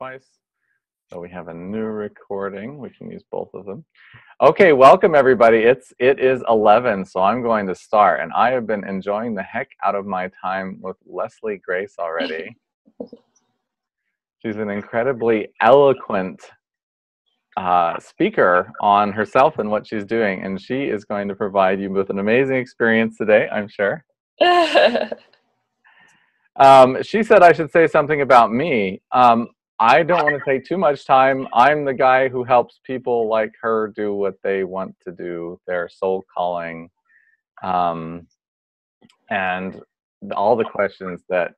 twice. So we have a new recording. We can use both of them. Okay, welcome everybody. It is 11, so I'm going to start. And I have been enjoying the heck out of my time with Leslie Grace already. She's an incredibly eloquent speaker on herself and what she's doing, and she is going to provide you with an amazing experience today, I'm sure. She said I should say something about me. I don't want to take too much time. I'm the guy who helps people like her do what they want to do, their soul calling, and all the questions that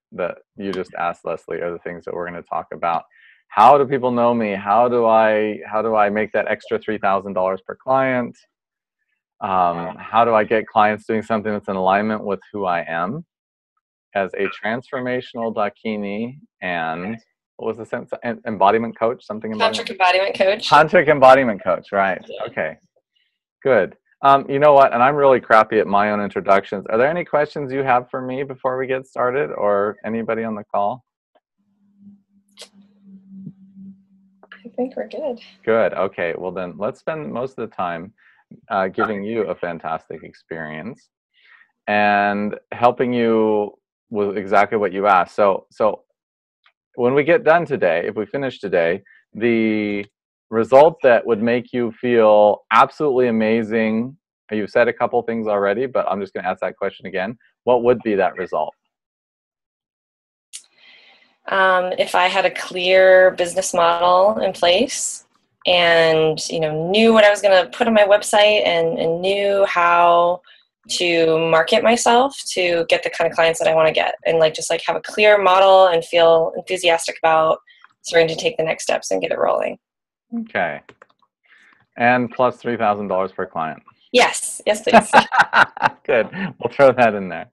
you just asked, Leslie, are the things that we're going to talk about. How do people know me? How do I make that extra $3,000 per client? How do I get clients doing something that's in alignment with who I am as a transformational Dakini and what was the sense? Embodiment coach, something embodiment. Tantric embodiment coach. Tantric embodiment coach, right? Okay, good. You know what? And I'm really crappy at my own introductions. Are there any questions you have for me before we get started, or anybody on the call? I think we're good. Good. Okay. Well, then let's spend most of the time giving you a fantastic experience and helping you with exactly what you asked. So when we get done today, if we finish today, the result that would make you feel absolutely amazing, you've said a couple things already, but I'm just going to ask that question again. What would be that result? If I had a clear business model in place and, knew what I was going to put on my website and knew how to market myself to get the kind of clients that I want to get, and just have a clear model and feel enthusiastic about starting to take the next steps and get it rolling. Okay. And plus $3,000 per client. Yes, please. Good. We'll throw that in there.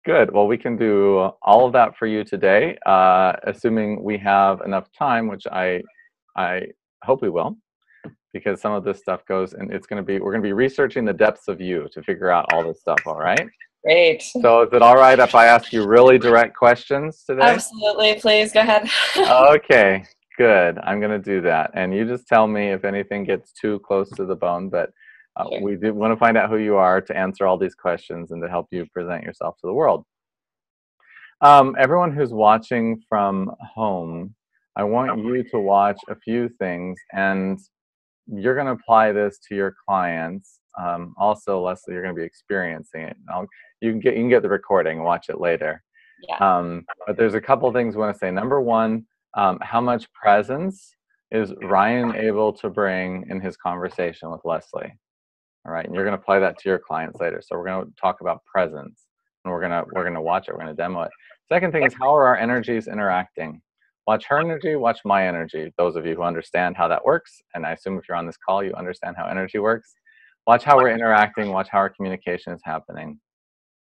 Good. Well, we can do all of that for you today, assuming we have enough time, which I hope we will, because some of this stuff goes, and we're going to be researching the depths of you to figure out all this stuff. All right. Great. So is it all right if I ask you really direct questions today? Absolutely. Please go ahead. Okay. Good. I'm going to do that. And you just tell me if anything gets too close to the bone, but Sure. We do want to find out who you are to answer all these questions and to help you present yourself to the world. Everyone who's watching from home, I want you to watch a few things, and you're going to apply this to your clients. Also, Leslie, you're going to be experiencing it. You can get the recording and watch it later. Yeah. But there's a couple things I want to say. Number one, how much presence is Ryan able to bring in his conversation with Leslie? All right, and you're going to apply that to your clients later. So we're going to talk about presence, and we're going to watch it. We're going to demo it. Second thing is, how are our energies interacting? Watch her energy, watch my energy. Those of you who understand how that works, and I assume if you're on this call, you understand how energy works. Watch how we're interacting. Watch how our communication is happening,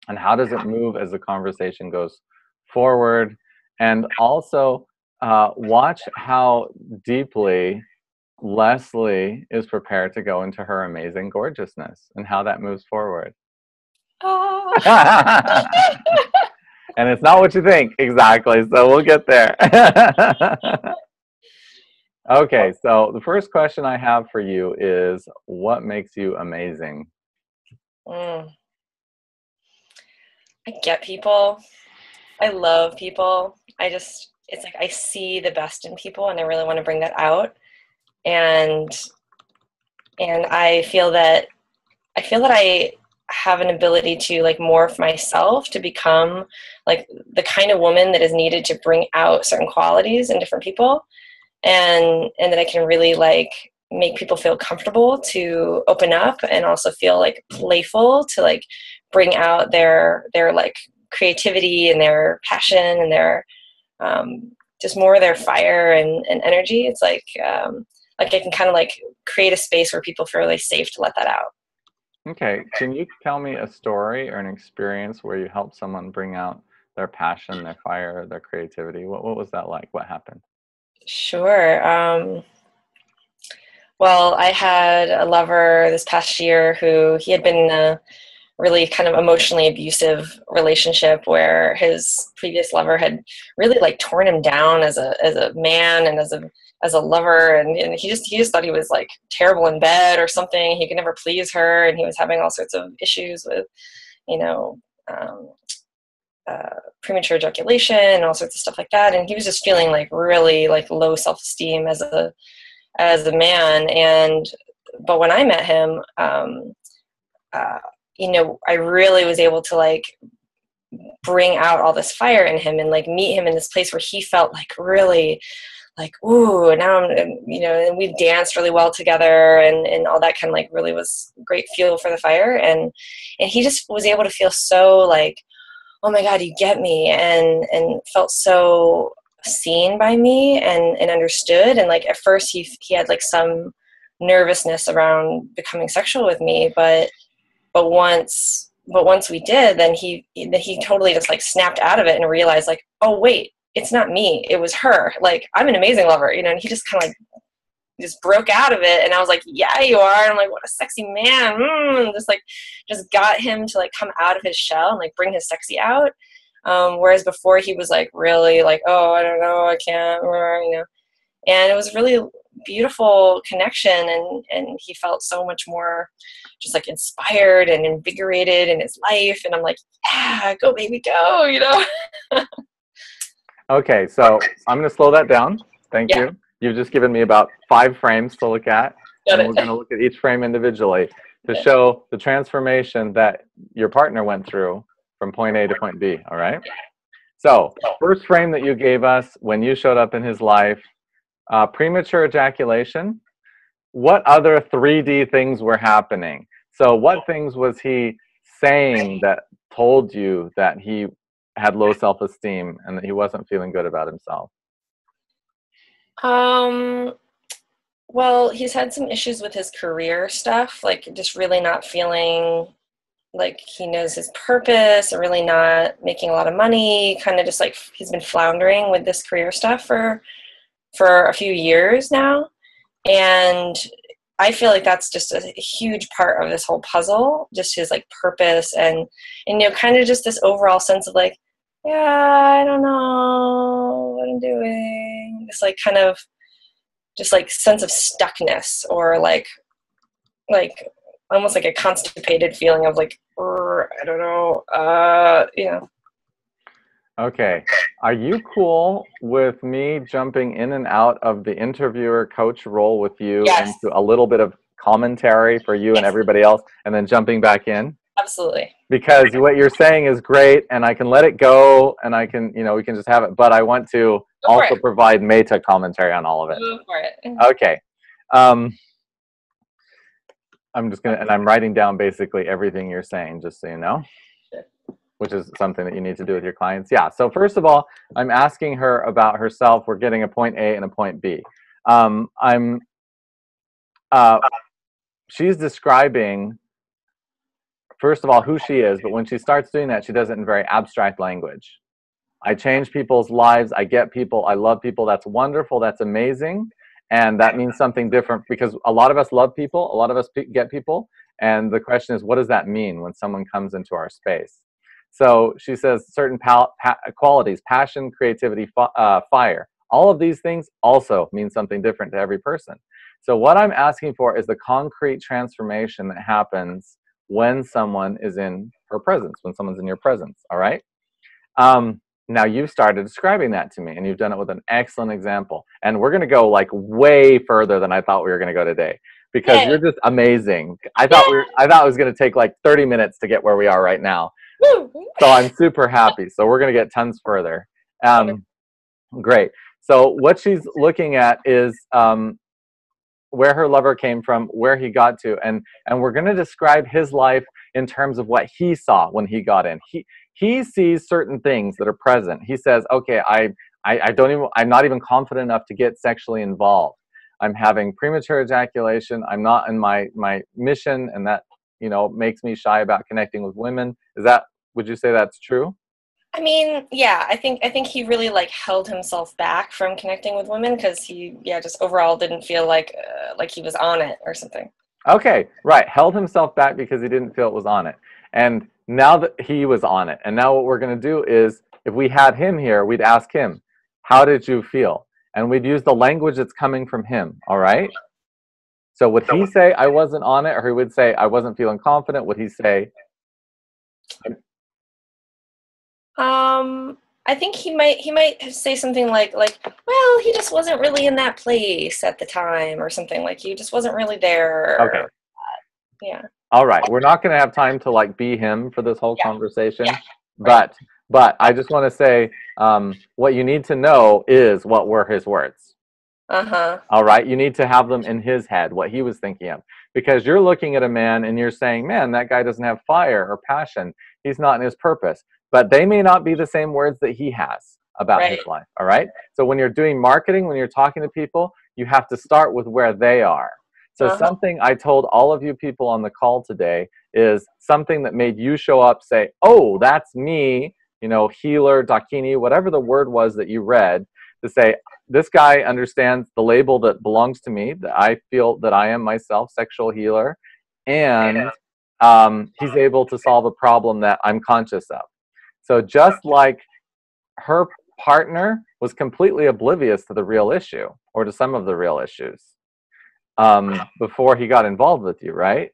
and how does it move as the conversation goes forward. And also watch how deeply Leslie is prepared to go into her amazing gorgeousness and how that moves forward. Oh. And it's not what you think, exactly. So we'll get there. Okay, so the first question I have for you is, what makes you amazing? I get people. I love people. It's like I see the best in people, and I really want to bring that out. And I feel that I have an ability to morph myself to become the kind of woman that is needed to bring out certain qualities in different people, and that I can really make people feel comfortable to open up, and also feel playful to bring out their creativity and their passion and their just more of their fire and energy. It's I can kind of create a space where people feel really safe to let that out. Okay. Can you tell me a story or an experience where you helped someone bring out their passion, their fire, their creativity? What was that like? What happened? Sure. Well, I had a lover this past year who he had been in a really kind of emotionally abusive relationship where his previous lover had really like torn him down as a man and as a lover, and he just thought he was like terrible in bed or something. He could never please her, and he was having all sorts of issues with, you know, premature ejaculation and all sorts of stuff like that. And he was just feeling like really like low self-esteem as a man. And but when I met him, you know, I really was able to like bring out all this fire in him and like meet him in this place where he felt like really like, ooh, now I'm, you know, and we danced really well together, and all that kind of like really was great fuel for the fire. And he just was able to feel so like, oh my God, you get me, and felt so seen by me and understood. And like at first he had like some nervousness around becoming sexual with me, but once we did, then he totally just like snapped out of it and realized like, oh wait, it's not me, it was her. Like, I'm an amazing lover, you know. And he just kind of like just broke out of it, and I was like, yeah, you are. And I'm like, what a sexy man. Just got him to like come out of his shell and like bring his sexy out. Whereas before he was like really like, oh, I don't know, I can't, you know. And it was really beautiful connection, and he felt so much more just like inspired and invigorated in his life. And I'm like, yeah, go baby, go, you know. Okay, so I'm going to slow that down. Thank Yeah. you. You've just given me about 5 frames to look at, Got and it. we're going to look at each frame individually to Yeah. show the transformation that your partner went through from point A to point B, all right? So, first frame that you gave us when you showed up in his life, premature ejaculation. What other 3D things were happening? So what things was he saying that told you that he had low self-esteem and that he wasn't feeling good about himself? Well, he's had some issues with his career stuff, like just really not feeling like he knows his purpose, or really not making a lot of money, kind of just like he's been floundering with this career stuff for a few years now. And I feel like that's just a huge part of this whole puzzle, just his like purpose, and you know, kind of just this overall sense of like, yeah, I don't know what I'm doing. This like kind of just like sense of stuckness, or like almost like a constipated feeling of like, I don't know, you know. Okay. Are you cool with me jumping in and out of the interviewer coach role with you Yes. into a little bit of commentary for you and Yes. everybody else, and then jumping back in? Absolutely. Because what you're saying is great, and I can let it go, and I can, you know, we can just have it, but I want to also provide meta commentary on all of it. Go for it. Okay. I'm just gonna, and I'm writing down basically everything you're saying, just so you know, which is something that you need to do with your clients. Yeah. So first of all, I'm asking her about herself. We're getting a point A and a point B. She's describing, first of all, who she is, but when she starts doing that, she does it in very abstract language. I change people's lives. I get people. I love people. That's wonderful. That's amazing. And that means something different, because a lot of us love people. A lot of us get people. And the question is, what does that mean when someone comes into our space? So she says certain qualities: passion, creativity, fire. All of these things also mean something different to every person. So what I'm asking for is the concrete transformation that happens when someone is in her presence, when someone's in your presence, all right? Now you've started describing that to me, and you've done it with an excellent example. And we're going to go like way further than I thought we were going to go today, because you're just amazing. I thought it was going to take like 30 minutes to get where we are right now. So I'm super happy. So we're going to get tons further. Great. So what she's looking at is where her lover came from, where he got to, and we're going to describe his life in terms of what he saw when he got in. He sees certain things that are present. He says, okay, I'm not even confident enough to get sexually involved. I'm having premature ejaculation. I'm not in my mission, and that, you know, makes me shy about connecting with women. Would you say that's true? I mean, yeah, I think he really like held himself back from connecting with women because he, just overall didn't feel like he was on it or something. Okay, right. Held himself back because he didn't feel it was on it. And now that he was on it, and now what we're going to do is, if we had him here, we'd ask him, how did you feel? And we'd use the language that's coming from him, all right? So would he say, I wasn't on it, or he would say, I wasn't feeling confident? Would he say, I think he might say something like, well, he just wasn't really in that place at the time, or something, like he just wasn't really there. okay, Yeah. all right, we're not going to have time to like be him for this whole Yeah. conversation, Yeah. but I just want to say, what you need to know is what were his words. Uh-huh. All right, you need to have them in his head, what he was thinking of, because you're looking at a man and you're saying, man, that guy doesn't have fire or passion. He's not in his purpose. But they may not be the same words that he has about his life. All right. So when you're doing marketing, when you're talking to people, you have to start with where they are. So something I told all of you people on the call today is something that made you show up, say, oh, that's me, healer, Dakini, whatever the word was that you read, to say, this guy understands the label that belongs to me, that I feel that I am myself, sexual healer, and he's able to solve a problem that I'm conscious of. So just like her partner was completely oblivious to the real issue, or to some of the real issues, before he got involved with you, right?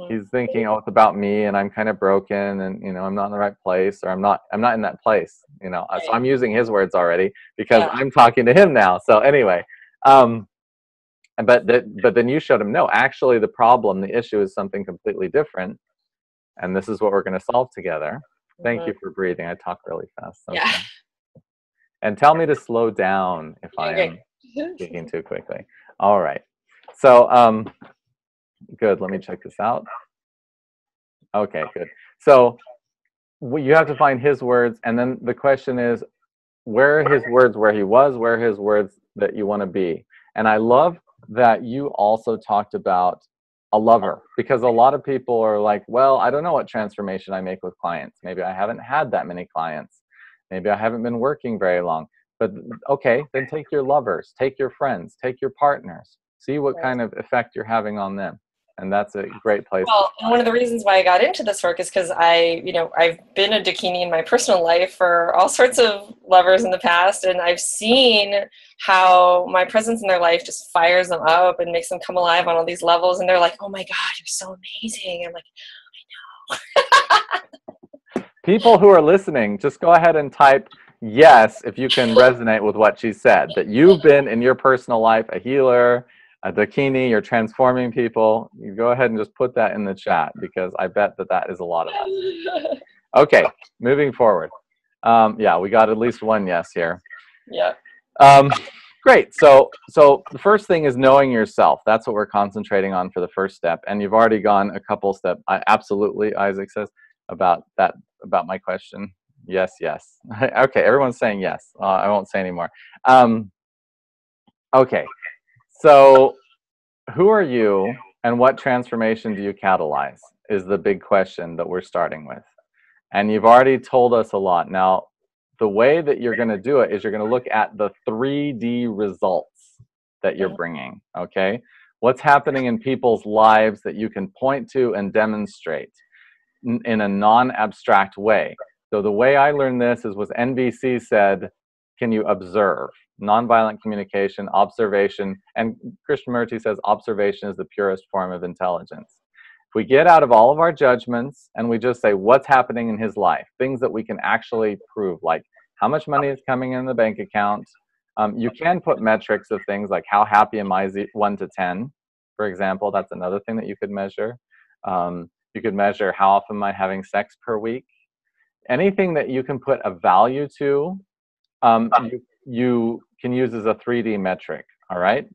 He's thinking, oh, it's about me, and I'm kind of broken, and I'm not in the right place, or I'm not in that place, So I'm using his words already because I'm talking to him now. So anyway, but then you showed him, no, actually the problem, the issue is something completely different, and this is what we're going to solve together. Thank you for breathing. I talk really fast. Okay. Yeah. And tell me to slow down if I am speaking too quickly. All right. So good. Let me check this out. Okay, good. So you have to find his words, and then the question is, where are his words where he was, where are his words that you want to be? And I love that you also talked about a lover, because a lot of people are like, well, I don't know what transformation I make with clients. Maybe I haven't had that many clients. Maybe I haven't been working very long. But okay, then take your lovers, take your friends, take your partners, see what kind of effect you're having on them. And that's a great place. Well, and one of the reasons why I got into this work is because I've been a Dakini in my personal life for all sorts of lovers in the past, and I've seen how my presence in their life just fires them up and makes them come alive on all these levels, and they're like, oh my God, you're so amazing. I'm like, I know. People who are listening, just go ahead and type yes if you can resonate with what she said, that you've been in your personal life a healer, a Dakini, you're transforming people. You go ahead and just put that in the chat, because I bet that is a lot of us. Okay, moving forward. Yeah, we got at least one yes here. Yeah. Great. So the first thing is knowing yourself. That's what we're concentrating on for the first step. And you've already gone a couple steps. Absolutely, Isaac says, about my question. Yes, yes. Okay, everyone's saying yes. I won't say anymore. Okay. So who are you, and what transformation do you catalyze is the big question that we're starting with. And you've already told us a lot. Now, the way that you're going to do it is you're going to look at the 3D results that you're bringing, okay? What's happening in people's lives that you can point to and demonstrate in a non-abstract way. So the way I learned this was NVC said, can you observe? Nonviolent communication, observation, and Krishnamurti says observation is the purest form of intelligence. If we get out of all of our judgments and we just say what's happening in his life, things that we can actually prove, like how much money is coming in the bank account. You can put metrics of things like how happy am I 1 to 10, for example. That's another thing that you could measure. You could measure how often am I having sex per week. Anything that you can put a value to, you can use as a 3D metric, all right?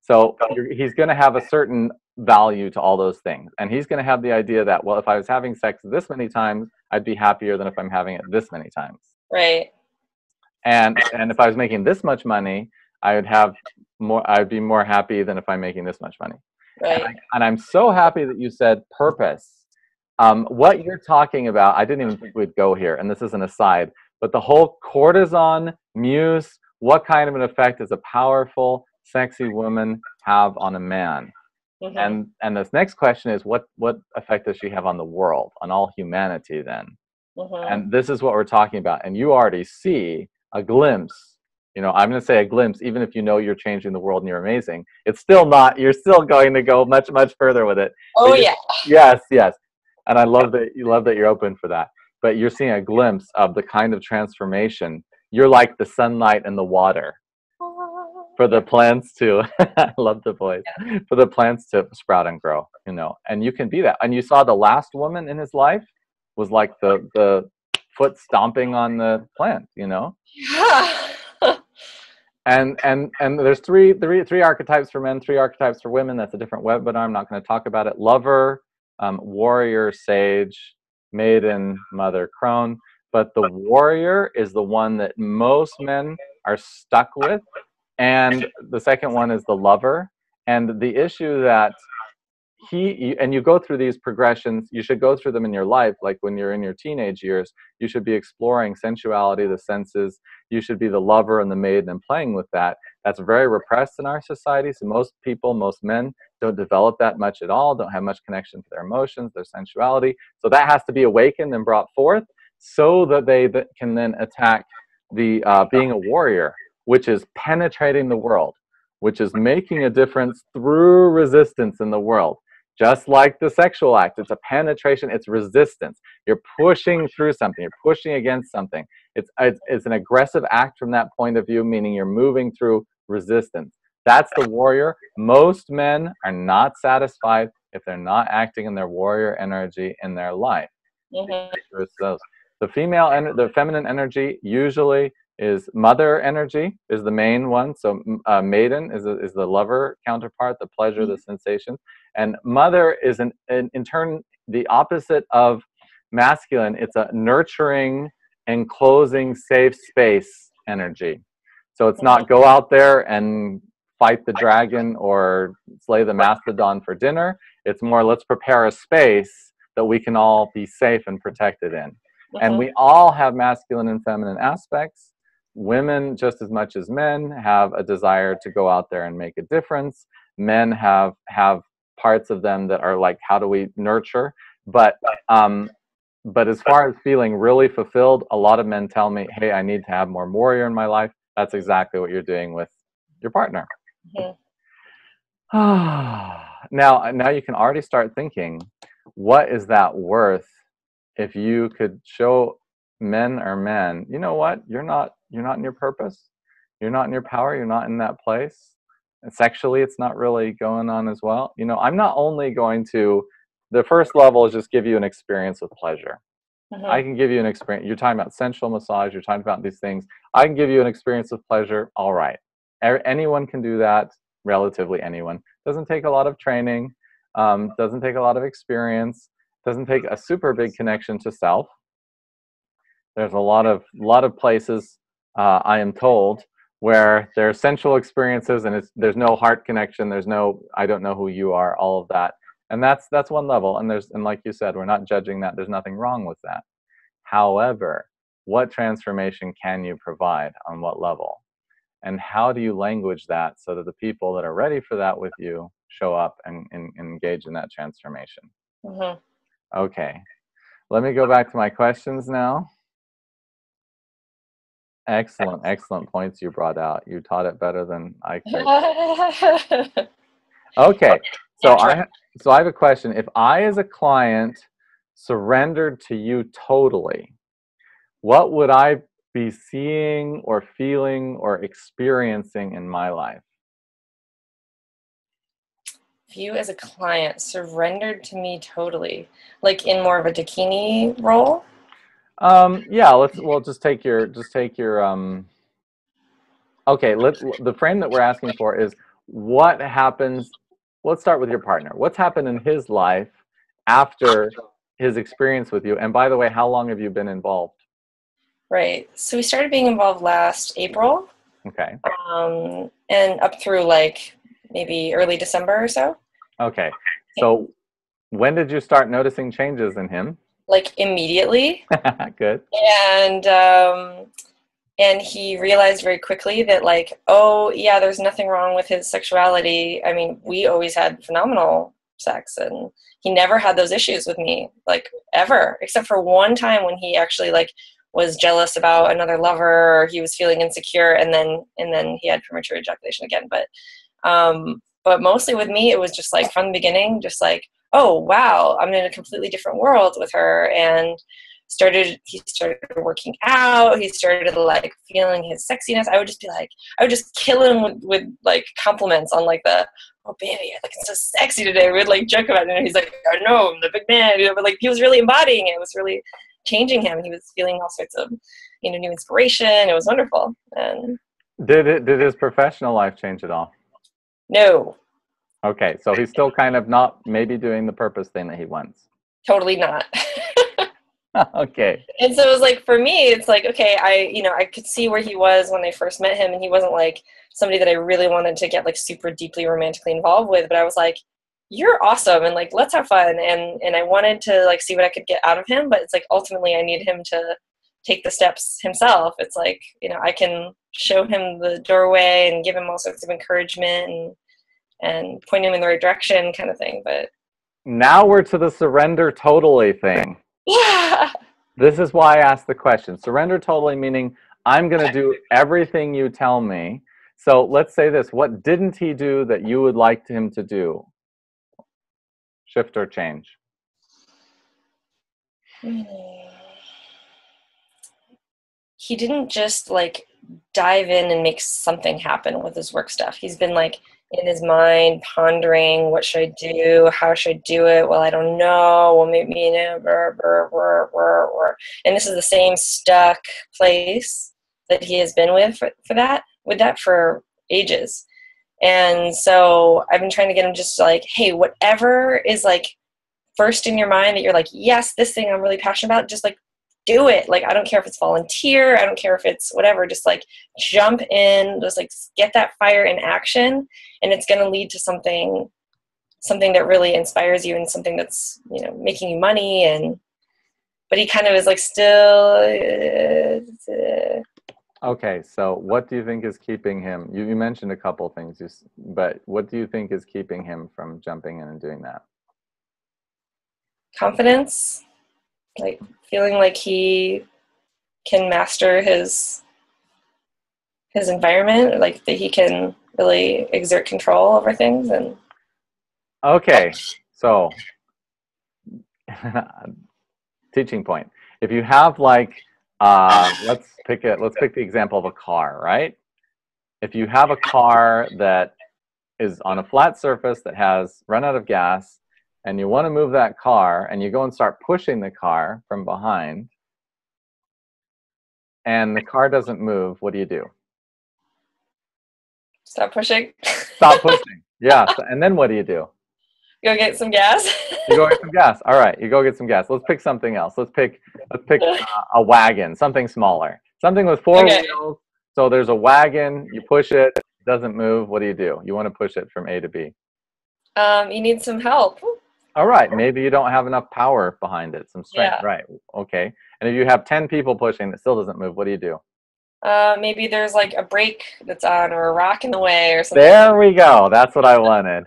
So he's going to have a certain value to all those things. And he's going to have the idea that, well, if I was having sex this many times, I'd be happier than if I'm having it this many times. Right. And if I was making this much money, I'd be more happy than if I'm making this much money. Right. And I'm so happy that you said purpose. What you're talking about, I didn't even think we'd go here, and this is an aside, but the whole cortisone, muse, what kind of an effect does a powerful, sexy woman have on a man? And this next question is, what effect does she have on the world, on all humanity then? And this is what we're talking about. And you already see a glimpse. You know, I'm going to say a glimpse, even if you know you're changing the world and you're amazing. It's still not, you're still going to go much, much further with it. Oh, yeah. Yes, yes. And I love that you're open for that. But you're seeing a glimpse of the kind of transformation. You're like the sunlight and the water for the plants to, I love the voice, for the plants to sprout and grow, you know, and you can be that. And you saw the last woman in his life was like the foot stomping on the plant, you know? And there's three archetypes for men, 3 archetypes for women. That's a different webinar. I'm not going to talk about it. Lover, warrior, sage, maiden, mother, crone. But the warrior is the one that most men are stuck with. And the second one is the lover. And the issue that and you go through these progressions, you should go through them in your life. Like when you're in your teenage years, you should be exploring sensuality, the senses. You should be the lover and the maiden and playing with that. That's very repressed in our society. So most people, most men don't develop that much at all, don't have much connection to their emotions, their sensuality. So that has to be awakened and brought forth so that they can then attack the being a warrior, which is penetrating the world, which is making a difference through resistance in the world. Just like the sexual act, it's a penetration, it's resistance. You're pushing through something, you're pushing against something. It's an aggressive act from that point of view, meaning you're moving through resistance. That's the warrior. Most men are not satisfied if they're not acting in their warrior energy in their life. The female and the feminine energy usually is mother energy is the main one. So maiden is the lover counterpart, the pleasure, the sensation. And mother is in turn the opposite of masculine. It's a nurturing, enclosing, safe space energy. So it's not go out there and fight the dragon or slay the mastodon for dinner. It's more, let's prepare a space that we can all be safe and protected in. And we all have masculine and feminine aspects. Women, just as much as men, have a desire to go out there and make a difference. Men have parts of them that are like, how do we nurture? But as far as feeling really fulfilled, a lot of men tell me, hey, I need to have more warrior in my life. That's exactly what you're doing with your partner. Now you can already start thinking, what is that worth if you could show men or men, you know what, you're not in your purpose, you're not in your power, you're not in that place, and sexually it's not really going on as well. You know, I'm not only going to, the first level is just give you an experience with pleasure. I can give you an experience. You're talking about sensual massage, you're talking about these things. I can give you an experience with pleasure. All right, anyone can do that, relatively anyone. Doesn't take a lot of training, doesn't take a lot of experience, doesn't take a super big connection to self. There's a lot of places, I am told, where there's sensual experiences and there's no heart connection, there's no, I don't know who you are, all of that. And that's one level. And like you said, we're not judging that. There's nothing wrong with that. However, what transformation can you provide on what level? And how do you language that so that the people that are ready for that with you show up and engage in that transformation? Okay, let me go back to my questions now. Excellent points you brought out. You taught it better than I could. Okay, so I have a question. If I, as a client, surrendered to you totally, what would I be seeing or feeling or experiencing in my life? If you, as a client, surrendered to me totally, like in more of a Dakini role? Yeah, we'll just take your okay, the frame that we're asking for is what happens. Let's start with your partner. What's happened in his life after his experience with you? And by the way, how long have you been involved? Right. So we started being involved last April. Okay. And up through like maybe early December or so. Okay. So when did you start noticing changes in him? Like immediately. Good. and he realized very quickly that, like, oh yeah, there's nothing wrong with his sexuality. I mean, we always had phenomenal sex, and he never had those issues with me, like, ever, except for one time when he actually, like, was jealous about another lover, or he was feeling insecure, and then he had premature ejaculation again. But mostly with me, it was just like from the beginning, just like, oh wow, I'm in a completely different world with her. And he started working out, he started like feeling his sexiness. I would just kill him with like compliments on like the, oh baby, you're looking so sexy today. We would like joke about it, and he's like, I know, I'm the big man, but like he was really embodying it. It was really changing him. He was feeling all sorts of, new inspiration. It was wonderful. And Did his professional life change at all? no, Okay, so he's still kind of not maybe doing the purpose thing that he wants. totally not. Okay. And so it was like, for me, it's like, okay, I could see where he was when I first met him, and he wasn't like somebody that I really wanted to get like super deeply romantically involved with, but I was like, you're awesome, and like, let's have fun. And I wanted to like see what I could get out of him, but it's like, ultimately I need him to take the steps himself. It's like, I can show him the doorway and give him all sorts of encouragement and point him in the right direction kind of thing. But Now we're to the surrender totally thing. yeah. This is why I asked the question. Surrender totally meaning I'm going to do everything you tell me. So let's say this. What didn't he do that you would like him to do? Shift or change? He didn't just like dive in and make something happen with his work stuff. He's been like in his mind pondering, what should I do? How should I do it? Well, I don't know. Well, maybe, brr, brr, brr, brr, brr. And this is the same stuck place that he has been with with that for ages. And so I've been trying to get him just like, hey, whatever is like first in your mind that you're like, yes, this thing I'm really passionate about, just like do it. Like, I don't care if it's volunteer, I don't care if it's whatever, just like jump in, just like get that fire in action, and it's going to lead to something that really inspires you, and something that's, making you money. And but he kind of is like still Okay, so what do you think is keeping him? You mentioned a couple things, but what do you think is keeping him from jumping in and doing that? confidence, like feeling like he can master his environment, like that he can really exert control over things. And Okay, so teaching point. If you have like, let's pick the example of a car, right? If you have a car that is on a flat surface that has run out of gas, and you want to move that car, and you go and start pushing the car from behind, and the car doesn't move, what do you do? stop pushing. Stop pushing. Yeah, and then what do you do? Go get some gas. You go get some gas. All right, you go get some gas. Let's pick something else. Let's pick a wagon, something smaller, something with four wheels. So there's a wagon. You push it, it doesn't move. What do? You want to push it from A to B. You need some help. All right, maybe you don't have enough power behind it, some strength. Yeah. Right. Okay. And if you have 10 people pushing, it still doesn't move. What do? Maybe there's like a brake that's on, or a rock in the way, or something. There we go. That's what I wanted.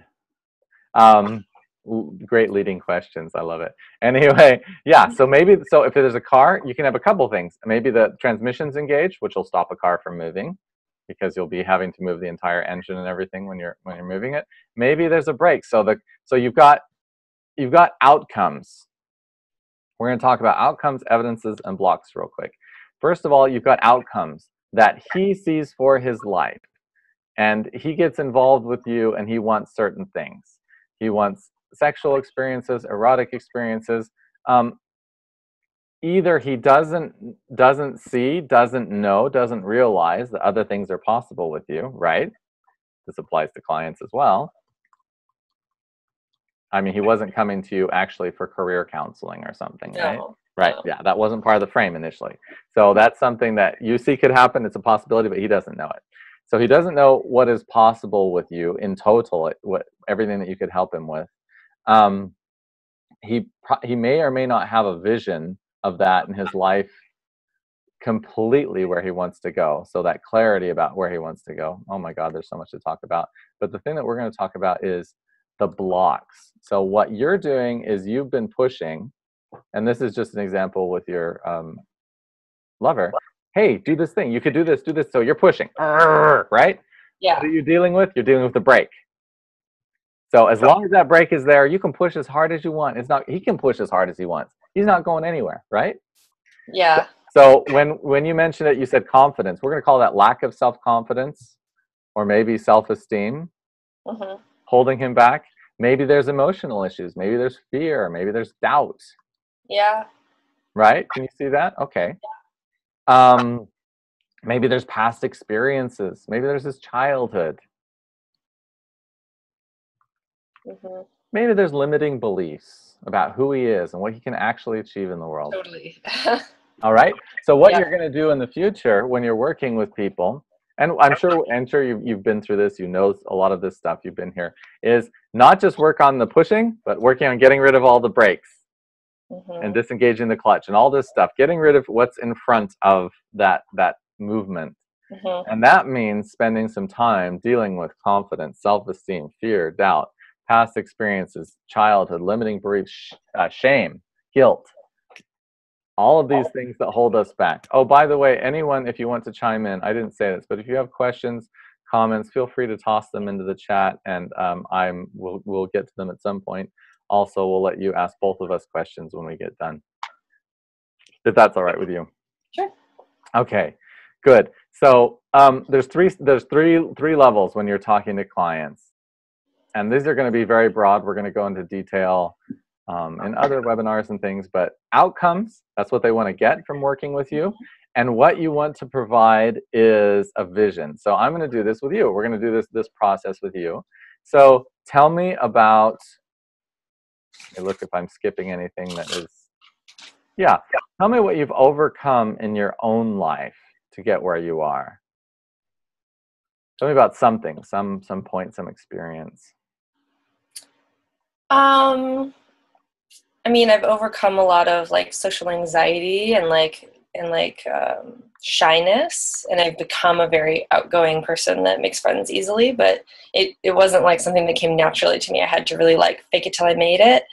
Great leading questions. I love it. Anyway, yeah. So if there's a car, you can have a couple things. Maybe the transmission's engaged, which will stop a car from moving, because you'll be having to move the entire engine and everything when you're moving it. Maybe there's a brake. So you've got outcomes. We're going to talk about outcomes, evidences, and blocks real quick. First of all, you've got outcomes that he sees for his life, and he gets involved with you, and he wants certain things. He wants sexual experiences, erotic experiences. Either he doesn't see, doesn't know, doesn't realize that other things are possible with you, right? This applies to clients as well. I mean, he wasn't coming to you actually for career counseling or something, right? No. Right. Yeah, that wasn't part of the frame initially. So that's something that you see could happen. It's a possibility, but he doesn't know it. So he doesn't know what is possible with you in total, everything that you could help him with. He may or may not have a vision of that in his life completely where he wants to go. So that clarity about where he wants to go. Oh my God, there's so much to talk about. But the thing that we're going to talk about is the blocks. So what you're doing is you've been pushing, and this is just an example with your lover. Hey, do this thing. You could do this, do this. So you're pushing, right? Yeah. What are you dealing with? You're dealing with the brake. So as long as that brake is there, you can push as hard as you want. It's not, he can push as hard as he wants. He's not going anywhere, right? Yeah. So when you mentioned it, you said confidence. We're going to call that lack of self-confidence, or maybe self-esteem, holding him back. Maybe there's emotional issues. Maybe there's fear. Maybe there's doubt. Yeah. Right? Can you see that? Okay. Maybe there's past experiences. Maybe there's his childhood. Maybe there's limiting beliefs about who he is and what he can actually achieve in the world. Totally. All right. So what you're going to do in the future when you're working with people, and I'm sure you've been through this, you know a lot of this stuff, you've been here, is not just work on the pushing, but working on getting rid of all the brakes and disengaging the clutch and all this stuff, getting rid of what's in front of that movement. And that means spending some time dealing with confidence, self-esteem, fear, doubt, past experiences, childhood, limiting beliefs, shame, guilt. All of these things that hold us back. Oh, by the way, anyone, if you want to chime in, I didn't say this, but if you have questions, comments, feel free to toss them into the chat, and we'll get to them at some point. Also, we'll let you ask both of us questions when we get done, if that's all right with you. Sure. Okay, good. So there's three levels when you're talking to clients, and these are going to be very broad. We're going to go into detail in other webinars and things, but outcomes, that's what they want to get from working with you. And what you want to provide is a vision. So I'm going to do this with you. We're going to do this process with you. So tell me about, let me look if I'm skipping anything that is, yeah. Tell me what you've overcome in your own life to get where you are. Tell me about something, some point, some experience. I mean, I've overcome a lot of like social anxiety and shyness, and I've become a very outgoing person that makes friends easily, but it wasn't like something that came naturally to me. I had to really like fake it till I made it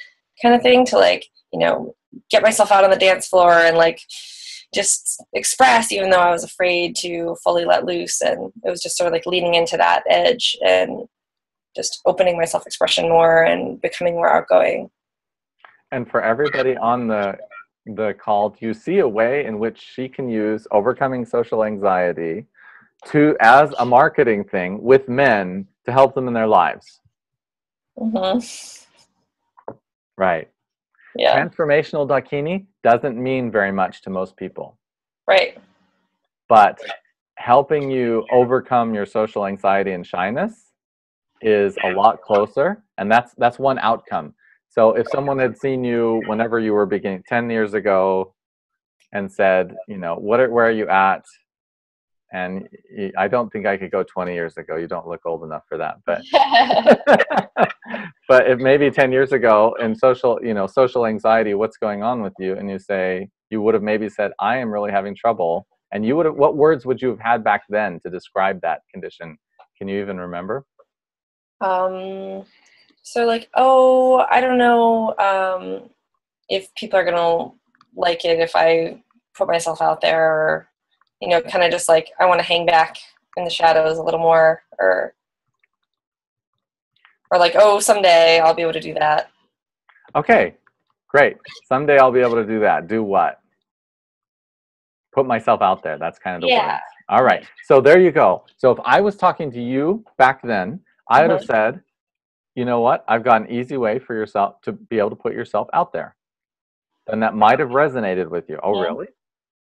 kind of thing to like, you know, get myself out on the dance floor and like just express, even though I was afraid to fully let loose. And it was just sort of like leaning into that edge and just opening my self-expression more and becoming more outgoing. And for everybody on the call, do you see a way in which she can use overcoming social anxiety as a marketing thing with men to help them in their lives? Right. Yeah. Transformational Dakini doesn't mean very much to most people. Right. But helping you overcome your social anxiety and shyness is a lot closer, and that's one outcome. So if someone had seen you whenever you were beginning 10 years ago and said, you know, where are you at? And I don't think I could go 20 years ago. You don't look old enough for that. But but if maybe 10 years ago in social anxiety, what's going on with you? And you would have maybe said, I am really having trouble. And what words would you have had back then to describe that condition? Can you even remember? So like, oh, I don't know if people are gonna like it if I put myself out there, or, you know, kind of just like I want to hang back in the shadows a little more, or like, oh, someday I'll be able to do that. Okay, great. Someday I'll be able to do that. Do what? Put myself out there. That's kind of the word. All right. So there you go. So if I was talking to you back then, I would have said, you know what? I've got an easy way for yourself to be able to put yourself out there. And that might have resonated with you. Oh, really?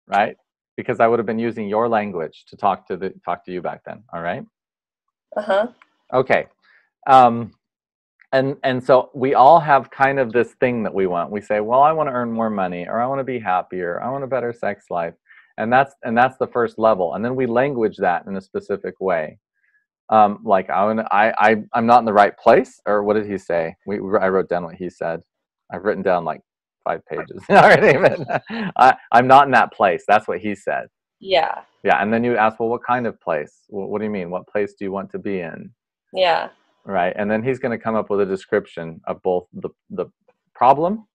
Right? Because I would have been using your language to talk to you back then. All right? Okay. And so we all have kind of this thing that we want. We say, well, I want to earn more money, or I want to be happier, I want a better sex life. And that's the first level. And then we language that in a specific way. Like I'm not in the right place, or what did he say? I wrote down what he said. I've written down like 5 pages already. I'm not in that place. That's what he said. Yeah. Yeah, and then you ask, well, what kind of place? What do you mean? What place do you want to be in? Yeah. Right, and then he's going to come up with a description of both the problem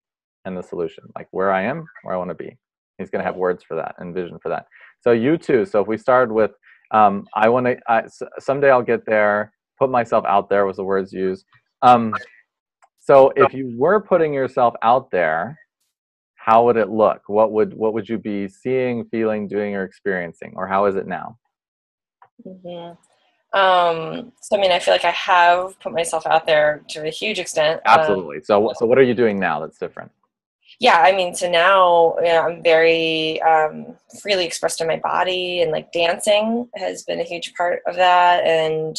and the solution, like where I am, where I want to be. He's going to have words for that and vision for that. So you too. So if we started with, I want to, someday I'll get there, put myself out there was the words used. So if you were putting yourself out there, how would it look? What would you be seeing, feeling, doing, or experiencing? Or how is it now? Hmm. So I mean, I feel like I have put myself out there to a huge extent. Absolutely. So what are you doing now that's different? Yeah, I mean, so now, I'm very freely expressed in my body, and like dancing has been a huge part of that. And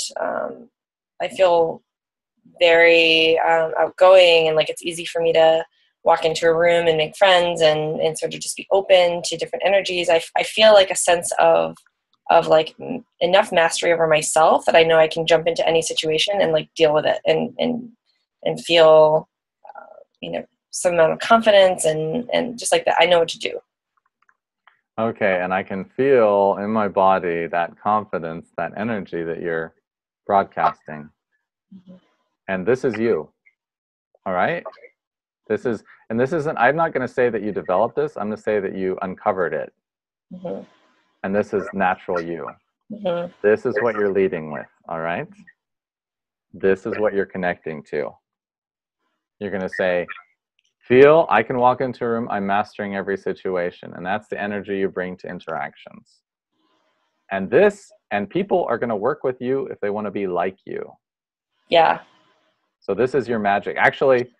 I feel very outgoing, and like it's easy for me to walk into a room and make friends, and sort of just be open to different energies. I feel like a sense of like enough mastery over myself that I know I can jump into any situation and like deal with it, and feel you know, some amount of confidence, and just like that, I know what to do. Okay, and I can feel in my body that confidence, that energy that you're broadcasting. Mhm. And this is you. All right? This isn't, I'm not going to say that you developed this. I'm going to say that you uncovered it. Mhm. And this is natural you. Mhm. This is what you're leading with. All right? This is what you're connecting to. You're going to say, feel, I can walk into a room, I'm mastering every situation. And that's the energy you bring to interactions. And people are going to work with you if they want to be like you. Yeah. So this is your magic. Actually,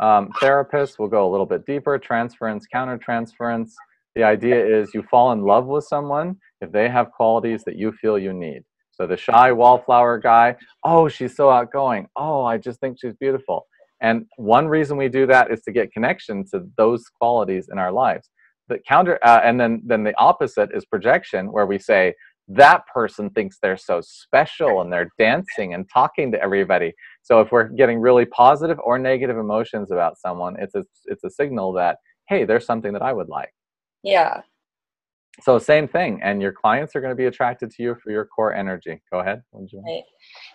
therapists will go a little bit deeper, transference, countertransference. The idea is you fall in love with someone if they have qualities that you feel you need. So the shy wallflower guy, oh, she's so outgoing. Oh, I just think she's beautiful. And one reason we do that is to get connection to those qualities in our lives. And then the opposite is projection, where we say, that person thinks they're so special and they're dancing and talking to everybody. So if we're getting really positive or negative emotions about someone, it's a signal that, hey, there's something that I would like. Yeah. So same thing, and your clients are going to be attracted to you for your core energy. Go ahead. Right.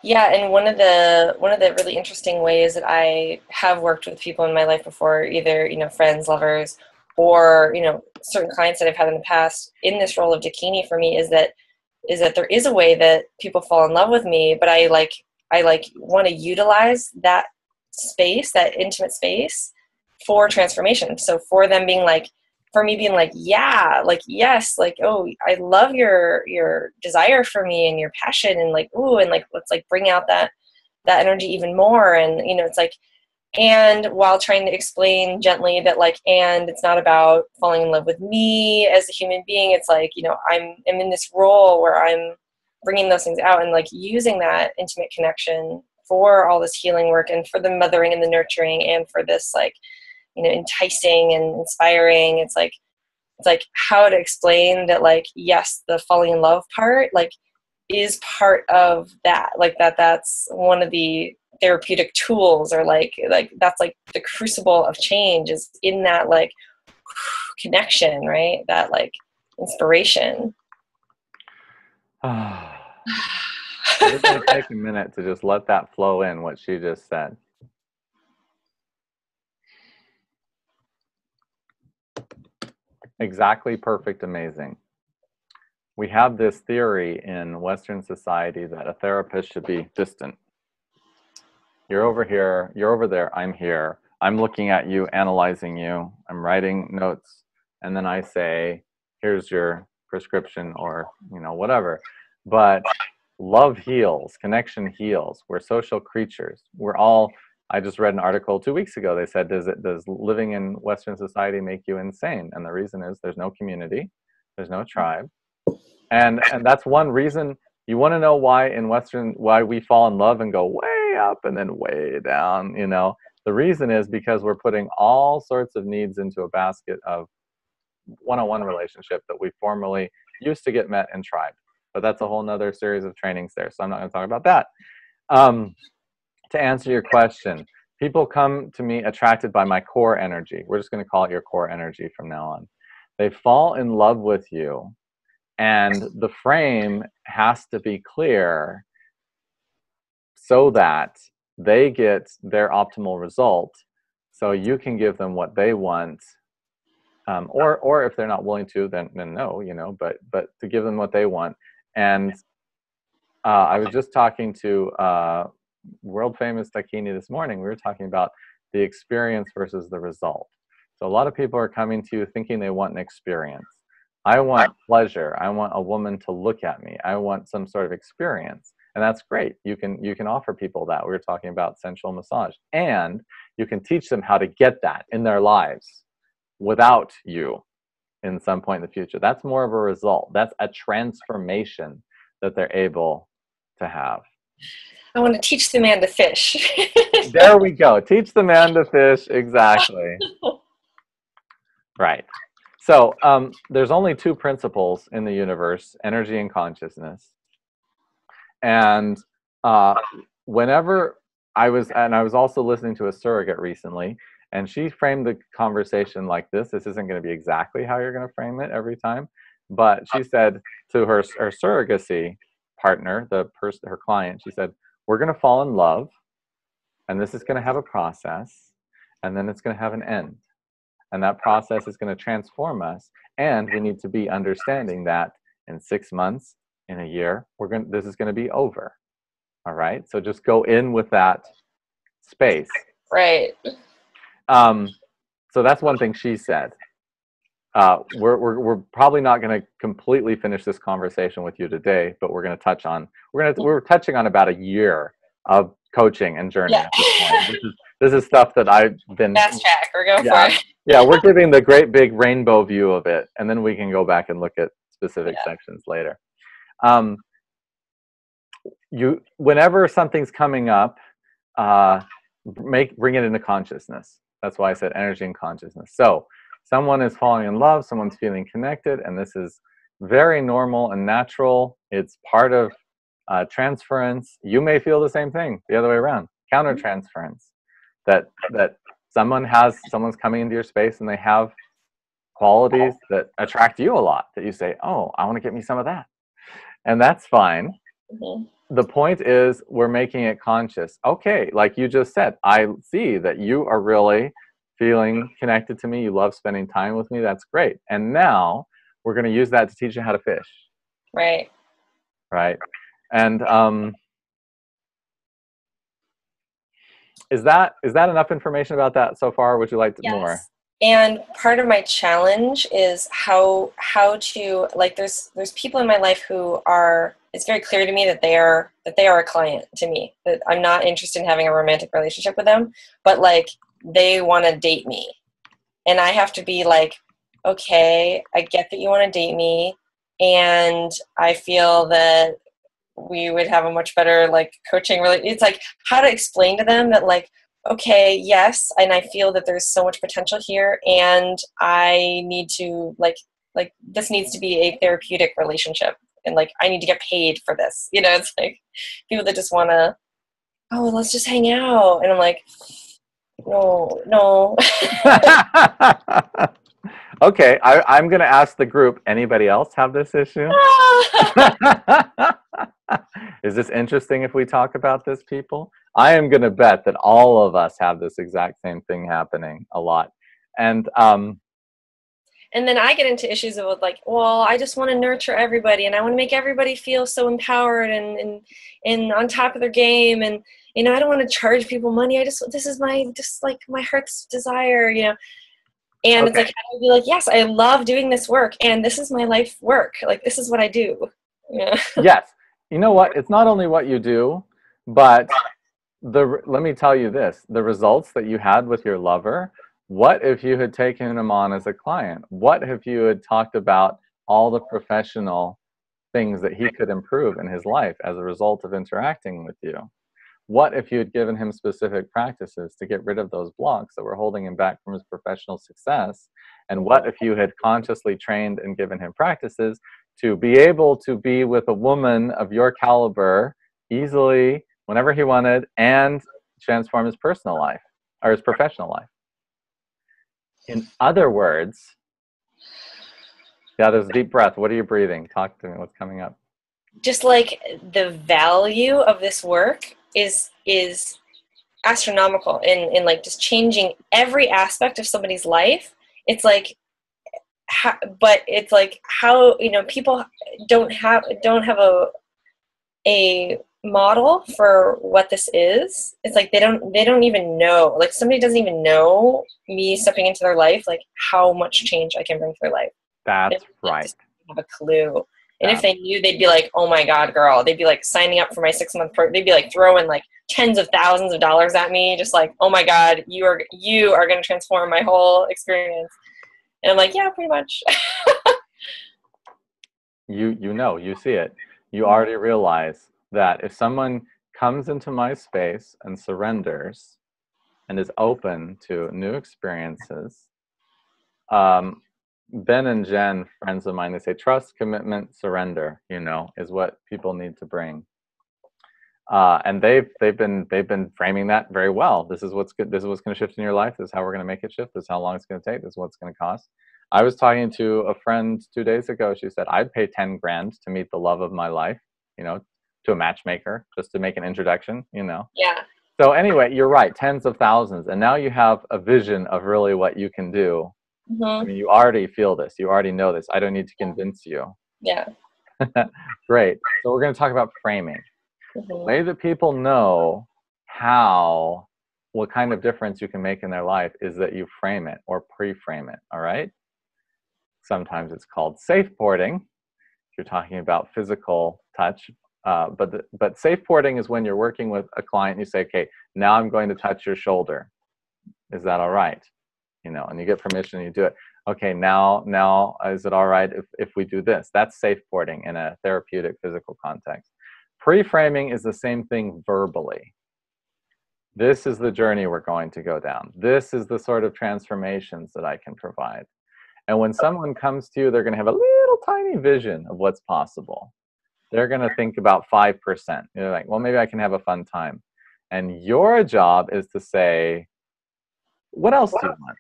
Yeah, and one of the really interesting ways that I have worked with people in my life before, either, friends, lovers, or, certain clients that I've had in the past in this role of Dakini for me, is that there is a way that people fall in love with me, but I want to utilize that space, that intimate space, for transformation. So for me being like, yeah, like, yes, like, oh, I love your desire for me and your passion, and like, ooh, and like, let's like bring out that energy even more. And it's like, and while trying to explain gently that, like, and it's not about falling in love with me as a human being. It's like, I'm in this role where I'm bringing those things out, and like using that intimate connection for all this healing work, and for the mothering and the nurturing, and for this, like, enticing and inspiring. It's like how to explain that, like, yes, the falling in love part, like, is part of that, like, that's one of the therapeutic tools, or like that's like the crucible of change is in that, like, connection, right? That, like, inspiration. We're going to take a minute to just let that flow in, what she just said. Exactly, perfect, amazing. We have this theory in Western society that a therapist should be distant. You're over here, you're over there, I'm here. I'm looking at you, analyzing you. I'm writing notes, and then I say, here's your prescription, or, whatever. But love heals, connection heals. We're social creatures. I just read an article 2 weeks ago. They said, does living in Western society make you insane? And the reason is there's no community, there's no tribe. And that's one reason. You want to know why we fall in love and go way up and then way down. The reason is because we're putting all sorts of needs into a basket of one-on-one relationship that we formerly used to get met in tribe. But that's a whole nother series of trainings there, so I'm not going to talk about that. To answer your question, people come to me attracted by my core energy. We're just going to call it your core energy from now on. They fall in love with you And the frame has to be clear so that they get their optimal result, so you can give them what they want, or if they're not willing to, then no, but to give them what they want. And I was just talking to world famous Dakini this morning. We were talking about the experience versus the result. So a lot of people are coming to you thinking they want an experience. I want pleasure. I want a woman to look at me. I want some sort of experience. And that's great. You can offer people that. We were talking about sensual massage. And you can teach them how to get that in their lives without you in some point in the future. That's more of a result. That's a transformation that they're able to have. I want to teach the man to fish. There we go. Teach the man to fish. Exactly. Right. So there's only two principles in the universe: energy and consciousness. And whenever I was also listening to a surrogate recently, and she framed the conversation like this. This isn't going to be exactly how you're going to frame it every time, but she said to her surrogacy partner, her client, she said, "We're going to fall in love, and this is going to have a process, and then it's going to have an end. And that process is going to transform us. And we need to be understanding that in 6 months, in a year, this is going to be over." All right. So just go in with that space. Right. So that's one thing she said. We're probably not going to completely finish this conversation with you today, but we're going to touch on, we're touching on about a year of coaching and journey at this point. This is stuff that I've been fast track. We're going for it. Yeah, we're giving the great big rainbow view of it, and then we can go back and look at specific sections later. Whenever something's coming up, bring it into consciousness. That's why I said energy and consciousness. So someone is falling in love, someone's feeling connected, and this is very normal and natural. It's part of transference. You may feel the same thing the other way around, counter-transference, that someone's coming into your space and they have qualities that attract you a lot, that you say, "Oh, I want to get me some of that." And that's fine. Mm-hmm. The point is, we're making it conscious. Okay, like you just said, I see that you are really feeling connected to me. You love spending time with me. That's great. And now we're going to use that to teach you how to fish. Right. Right. And is that enough information about that so far? Would you like more? And part of my challenge is how to, like, there's people in my life who are, it's very clear to me that they are a client to me, that I'm not interested in having a romantic relationship with them, but like they want to date me. And I have to be like, okay, I get that you want to date me, and I feel that we would have a much better like coaching relationship. It's like how to explain to them that like, okay, yes, and I feel that there's so much potential here, and I need to like this needs to be a therapeutic relationship, and like I need to get paid for this. It's like people that just want to, oh, let's just hang out, and I'm like, no. Okay, I'm going to ask the group, anybody else have this issue? Is this interesting if we talk about this, people? I am going to bet that all of us have this exact same thing happening a lot. And then I get into issues of like, well, I just want to nurture everybody, and I want to make everybody feel so empowered and on top of their game, and I don't want to charge people money. This is my heart's desire, And It's like, I'd be like, yes, I love doing this work, and this is my life work. Like, this is what I do. Yeah. Yes. You know what? It's not only what you do, but let me tell you this, the results that you had with your lover, what if you had taken him on as a client? What if you had talked about all the professional things that he could improve in his life as a result of interacting with you? What if you had given him specific practices to get rid of those blocks that were holding him back from his professional success? And what if you had consciously trained and given him practices to be able to be with a woman of your caliber easily, whenever he wanted, and transform his personal life or his professional life? In other words, Yeah, there's a deep breath. What are you breathing? Talk to me. What's coming up? Just like the value of this work is astronomical in like just changing every aspect of somebody's life. It's like but it's like how, you know, people don't have a model for what this is. It's like they don't even know, like somebody doesn't even know, me stepping into their life, like how much change I can bring to their life. They That's like, right. just have a clue. And if That's they knew, they'd be like, oh my God, girl. They'd be like signing up for my 6-month program. They'd be like throwing like tens of thousands of dollars at me, just like, oh my God, you are going to transform my whole experience. And I'm like, yeah, pretty much. you see it. You already realize that if someone comes into my space and surrenders and is open to new experiences, Ben and Jen, friends of mine, they say trust, commitment, surrender, is what people need to bring. And they've been framing that very well. This is what's good. This is what's going to shift in your life. This is how we're going to make it shift. This is how long it's going to take. This is what it's going to cost. I was talking to a friend 2 days ago. She said, I'd pay 10 grand to meet the love of my life, to a matchmaker, just to make an introduction. Yeah. So anyway, you're right, tens of thousands. And now you have a vision of really what you can do. I mean, you already feel this. You already know this. I don't need to convince you. Yeah. Great. So we're going to talk about framing. The way that people know what kind of difference you can make in their life is that you frame it or pre-frame it, all right? Sometimes it's called safe porting, if you're talking about physical touch. But safe porting is when you're working with a client and you say, okay, now I'm going to touch your shoulder. Is that all right? And you get permission and you do it. Okay, now is it all right if we do this? That's safe porting in a therapeutic physical context. Pre-framing is the same thing verbally. This is the journey we're going to go down. This is the sort of transformations that I can provide. And when someone comes to you, they're going to have a little tiny vision of what's possible. They're going to think about 5%. They're like, well, maybe I can have a fun time. And your job is to say, what else do you want?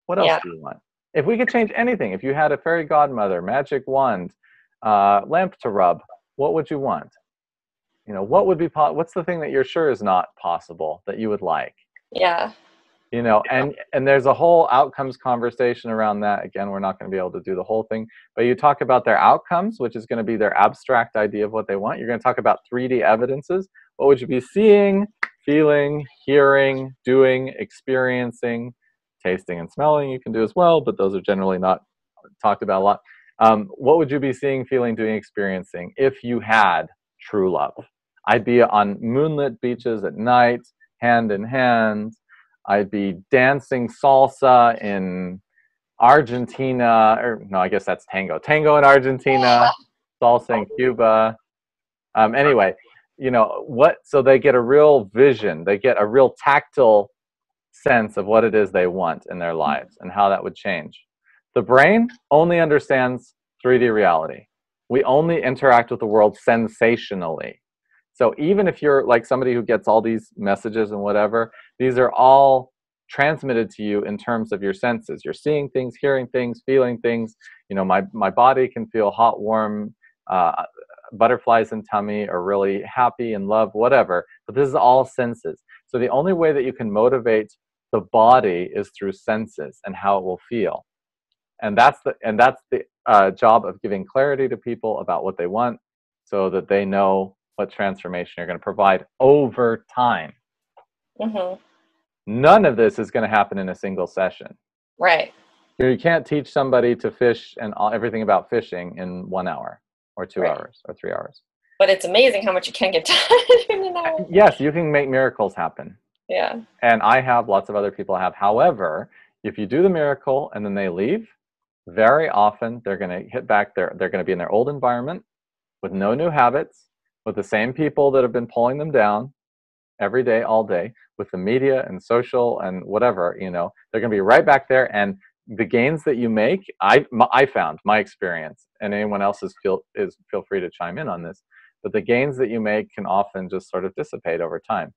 What else do you want? If we could change anything, if you had a fairy godmother, magic wand, lamp to rub, what would you want? What would be what's the thing that you're sure is not possible that you would like? Yeah. And there's a whole outcomes conversation around that. Again, we're not going to be able to do the whole thing, but you talk about their outcomes, which is going to be their abstract idea of what they want. You're going to talk about 3D evidences. What would you be seeing, feeling, hearing, doing, experiencing? Tasting and smelling you can do as well, but those are generally not talked about a lot. What would you be seeing, feeling, doing, experiencing if you had true love? I'd be on moonlit beaches at night, hand in hand. I'd be dancing salsa in Argentina, or no, I guess that's tango. Tango in Argentina, salsa in Cuba. Anyway, so they get a real vision. They get a real tactile sense of what it is they want in their lives and how that would change. The brain only understands 3D reality. We only interact with the world sensationally. So even if you're like somebody who gets all these messages and whatever, these are all transmitted to you in terms of your senses. You're seeing things, hearing things, feeling things. My body can feel hot, warm, butterflies in tummy, or really happy and love, whatever. But this is all senses. So the only way that you can motivate the body is through senses and how it will feel. And that's the job of giving clarity to people about what they want, so that they know what transformation you're going to provide over time. None of this is going to happen in a single session. Right. You can't teach somebody to fish and everything about fishing in 1 hour or 2 hours or 3 hours. But it's amazing how much you can get done in an hour. Yes, you can make miracles happen. Yeah. And I have, lots of other people have. However, if you do the miracle and then they leave, very often they're going to hit back there. They're going to be in their old environment with no new habits, with the same people that have been pulling them down every day, all day, with the media and social and whatever, they're going to be right back there. And the gains that you make, I found, my experience, and anyone else's feel free to chime in on this, but the gains that you make can often just sort of dissipate over time.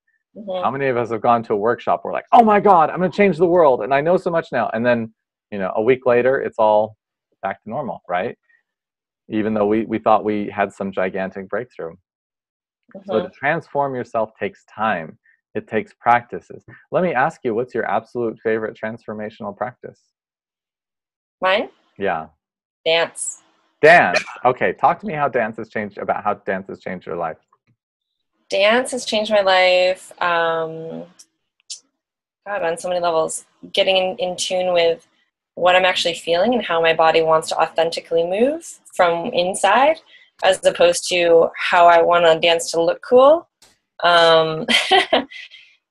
How many of us have gone to a workshop where we're like, oh my God, I'm going to change the world, and I know so much now. And then, a week later, it's all back to normal, right? Even though we thought we had some gigantic breakthrough. So to transform yourself takes time. It takes practices. Let me ask you, what's your absolute favorite transformational practice? Mine? Yeah. Dance. Dance. Okay, talk to me about how dance has changed your life. Dance has changed my life. God, on so many levels. Getting in tune with what I'm actually feeling and how my body wants to authentically move from inside, as opposed to how I want a dance to look cool.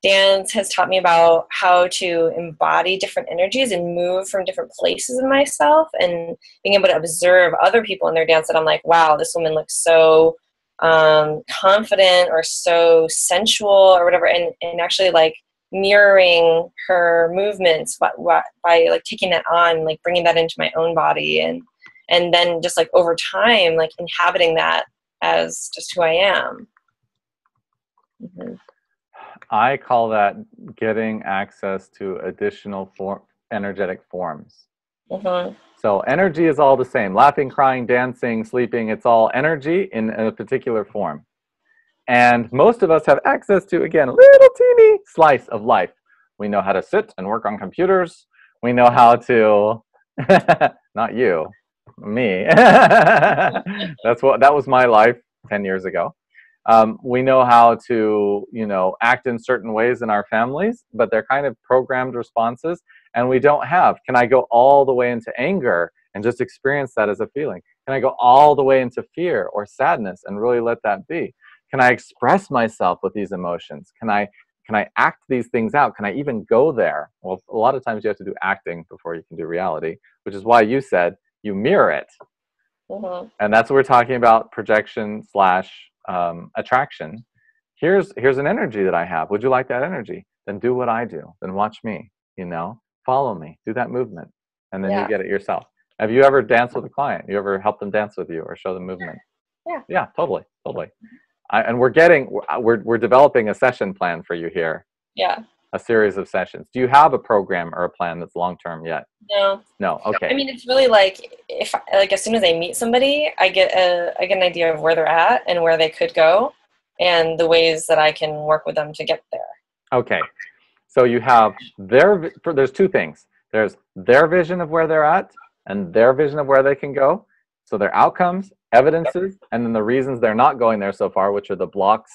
Dance has taught me about how to embody different energies and move from different places in myself, and being able to observe other people in their dance that I'm like, wow, this woman looks so confident or so sensual or whatever, and actually like mirroring her movements by like taking that on, like bringing that into my own body, and then just like over time like inhabiting that as just who I am. Mm-hmm. I call that getting access to additional energetic forms. Mm-hmm. So energy is all the same. Laughing, crying, dancing, sleeping, it's all energy in a particular form. And most of us have access to, again, a little teeny slice of life. We know how to sit and work on computers. We know how to, not you, me. That was my life 10 years ago. We know how to, act in certain ways in our families, but they're kind of programmed responses, and we don't have. Can I go all the way into anger and just experience that as a feeling? Can I go all the way into fear or sadness and really let that be? Can I express myself with these emotions? Can I act these things out? Can I even go there? Well, a lot of times you have to do acting before you can do reality, which is why you said you mirror it. Mm-hmm. And that's what we're talking about, projection / attraction. Here's an energy that I have. Would you like that energy? Then do what I do. Then watch me, follow me, do that movement. And then you get it yourself. Have you ever danced with a client? You ever help them dance with you or show them movement? Yeah. Yeah, totally. And we're developing a session plan for you here. Yeah. A series of sessions. Do you have a program or a plan that's long-term yet? No. Okay. I mean, it's really like as soon as I meet somebody, I get an idea of where they're at and where they could go, and the ways that I can work with them to get there. Okay. So you have there's two things. There's their vision of where they're at and their vision of where they can go. So their outcomes, evidences, and then the reasons they're not going there so far, which are the blocks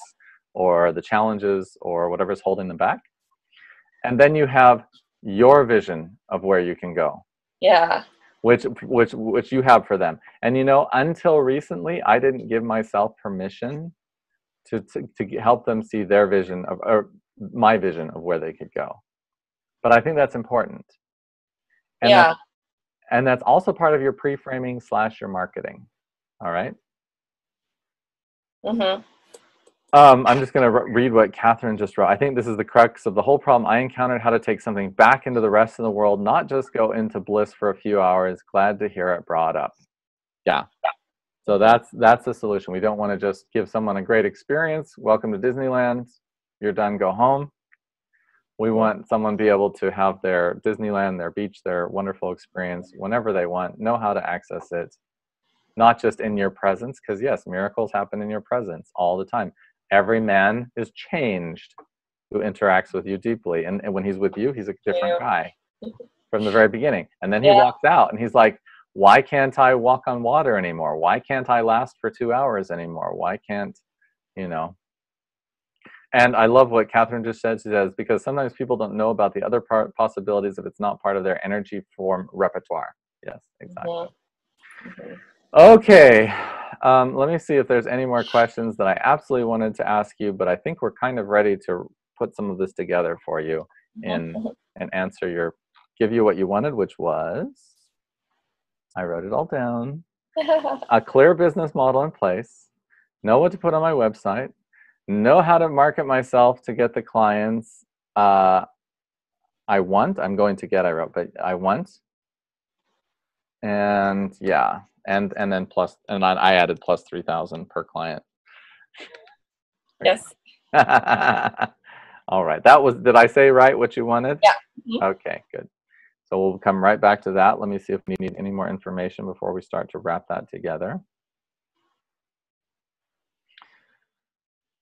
or the challenges or whatever's holding them back. And then you have your vision of where you can go. Yeah. Which you have for them. And until recently, I didn't give myself permission to help them see their vision or my vision of where they could go. But I think that's important. And and that's also part of your pre-framing / your marketing. All right. Mm-hmm. I'm just going to read what Catherine just wrote. I think this is the crux of the whole problem. I encountered how to take something back into the rest of the world, not just go into bliss for a few hours. Glad to hear it brought up. Yeah. So that's the solution. We don't want to just give someone a great experience. Welcome to Disneyland. You're done, go home. We want someone to be able to have their Disneyland, their beach, their wonderful experience whenever they want, know how to access it, not just in your presence, because yes, miracles happen in your presence all the time. Every man is changed who interacts with you deeply. And when he's with you, he's a different guy from the very beginning. And then he walks out and he's like, why can't I walk on water anymore? Why can't I last for 2 hours anymore? Why can't, And I love what Catherine just said. She says, because sometimes people don't know about the other possibilities if it's not part of their energy form repertoire. Yes, exactly. Mm-hmm. Okay. Let me see if there's any more questions that I absolutely wanted to ask you, but I think we're kind of ready to put some of this together for you and give you what you wanted, which was, I wrote it all down, a clear business model in place, know what to put on my website, know how to market myself to get the clients I want. I'm going to get, I wrote, but I want. And yeah. And then plus, and I added plus 3,000 per client. Yes. All right. Did I say right what you wanted? Yeah. Mm-hmm. Okay, good. So we'll come right back to that. Let me see if we need any more information before we start to wrap that together.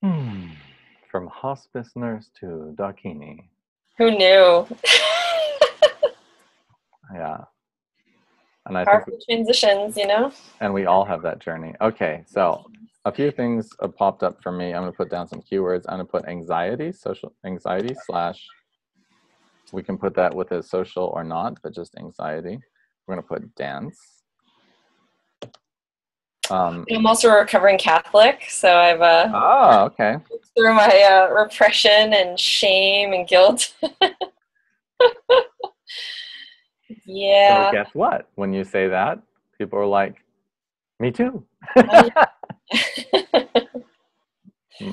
From hospice nurse to Dakini. Who knew? Yeah. And I Powerful think transitions, you know? and we all have that journey. Okay, so a few things have popped up for me. I'm going to put down some keywords. I'm going to put anxiety, social anxiety / we can put that with a social or not, but just anxiety. We're going to put dance. I'm also a recovering Catholic, so I've Okay. through my repression and shame and guilt. Yeah. So guess what? When you say that, people are like, me too.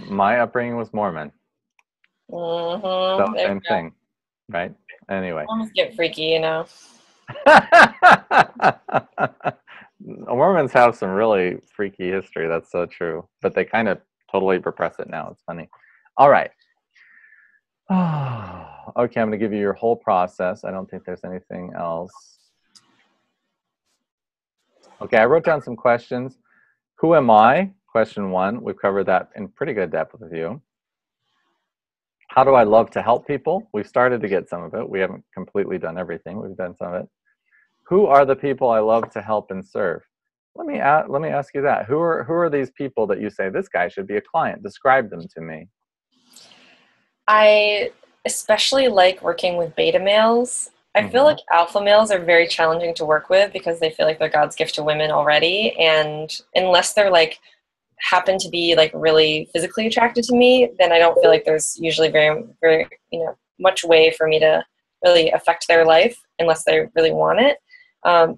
My upbringing was Mormon. So same thing, right? Anyway. Mormons get freaky, you know. Mormons have some really freaky history. That's so true. But they kind of totally repress it now. It's funny. All right. Okay, I'm going to give you your whole process. I don't think there's anything else. Okay, I wrote down some questions. Who am I? Question 1. We've covered that in pretty good depth with you. How do I love to help people? We've started to get some of it. We haven't completely done everything. We've done some of it. Who are the people I love to help and serve? Let me ask you that. Who are these people that you say, this guy should be a client? Describe them to me. I especially like working with beta males. I feel like alpha males are very challenging to work with because they feel like they're God's gift to women already. And unless they're like, happen to be like really physically attracted to me, then I don't feel like there's usually very, very, much way for me to really affect their life unless they really want it.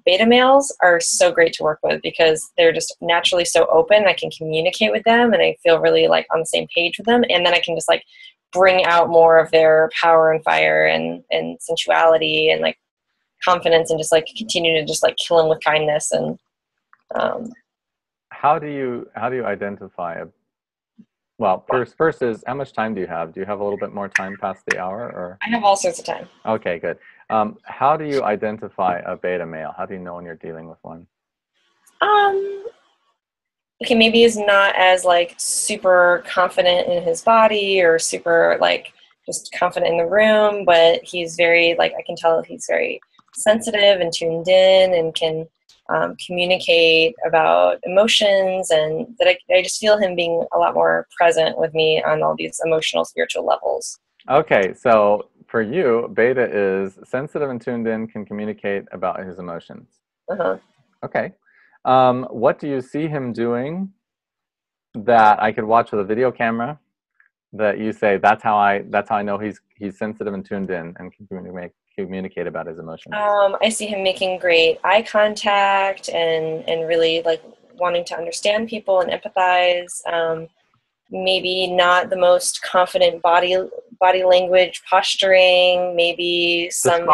Beta males are so great to work with because they're just naturally so open. I can communicate with them and I feel really like on the same page with them. And then I can just like bring out more of their power and fire and sensuality and like confidence and just like continue to just like kill them with kindness. And how do you identify well, first is how much time do you have? Do you have a little bit more time past the hour, or? I have all sorts of time. Okay, good. How do you identify a beta male? How do you know when you're dealing with one? Okay, maybe he's not as like super confident in his body or super like just confident in the room, but he's very like, I can tell he's very sensitive and tuned in and can communicate about emotions, and that I just feel him being a lot more present with me on all these emotional, spiritual levels. Okay, so for you, beta is sensitive and tuned in, can communicate about his emotions. Okay. What do you see him doing that I could watch with a video camera that you say that's how I know he's sensitive and tuned in and can communicate about his emotions? I see him making great eye contact and really like wanting to understand people and empathize. Maybe not the most confident body language, posturing. Maybe some.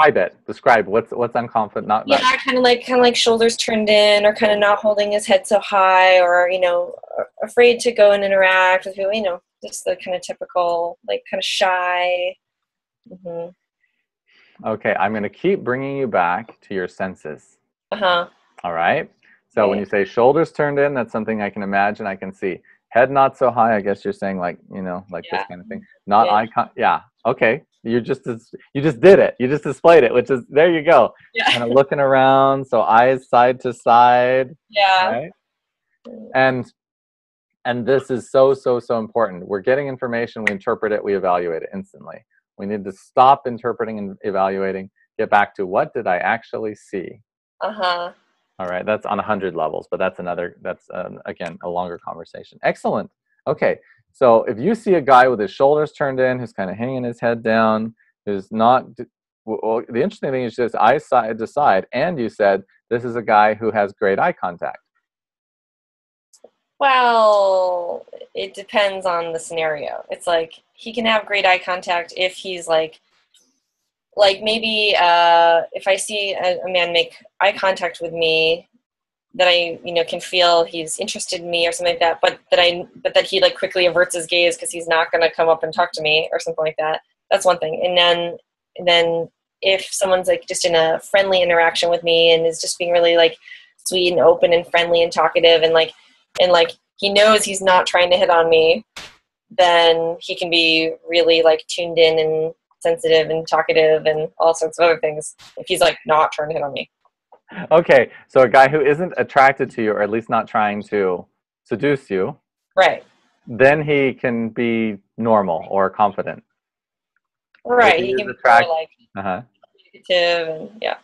Describe what's unconfident. Not. Kind of like shoulders turned in, or kind of not holding his head so high, or afraid to go and interact with people. Just the kind of typical, like kind of shy. Okay, I'm going to keep bringing you back to your senses. All right. So when you say shoulders turned in, that's something I can imagine. I can see. Head not so high. I guess you're saying like this kind of thing. Not eye. Yeah. Okay. You just did it. You just displayed it, which is there. You go. Yeah. Kind of looking around. So eyes side to side. Yeah. Right? And this is so important. We're getting information. We interpret it. We evaluate it instantly. We need to stop interpreting and evaluating. Get back to what did I actually see? All right, that's on 100 levels, but that's again, a longer conversation. Excellent. Okay, so if you see a guy with his shoulders turned in, who's kind of hanging his head down, who's not, well, the interesting thing is just eyes side to side, and you said this is a guy who has great eye contact. Well, it depends on the scenario. It's like he can have great eye contact if he's like maybe if I see a man make eye contact with me, that I can feel he's interested in me or something like that, but that he like quickly averts his gaze because he's not going to come up and talk to me or something like that. That's one thing. And then if someone's like just in a friendly interaction with me and is just being really like sweet and open and friendly and talkative and like he knows he's not trying to hit on me, then he can be really like tuned in and sensitive and talkative and all sorts of other things if he's like not trying to hit on me. Okay, so a guy who isn't attracted to you, or at least not trying to seduce you, Right. then he can be normal or confident. Right. If he He is can be more attracted, like communicative and yeah.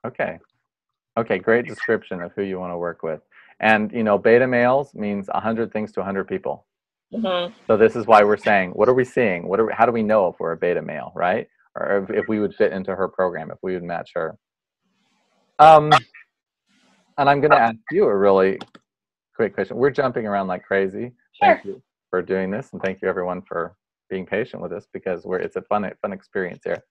Okay. Okay, great description of who you want to work with. And, beta males means 100 things to 100 people. Mm-hmm. So this is why we're saying, what are we seeing? How do we know if we're a beta male, right? Or if we would fit into her program, if we would match her. And I'm going to ask you a really quick question. We're jumping around like crazy. Sure. Thank you for doing this, and thank you everyone for being patient with us because it's a fun experience here.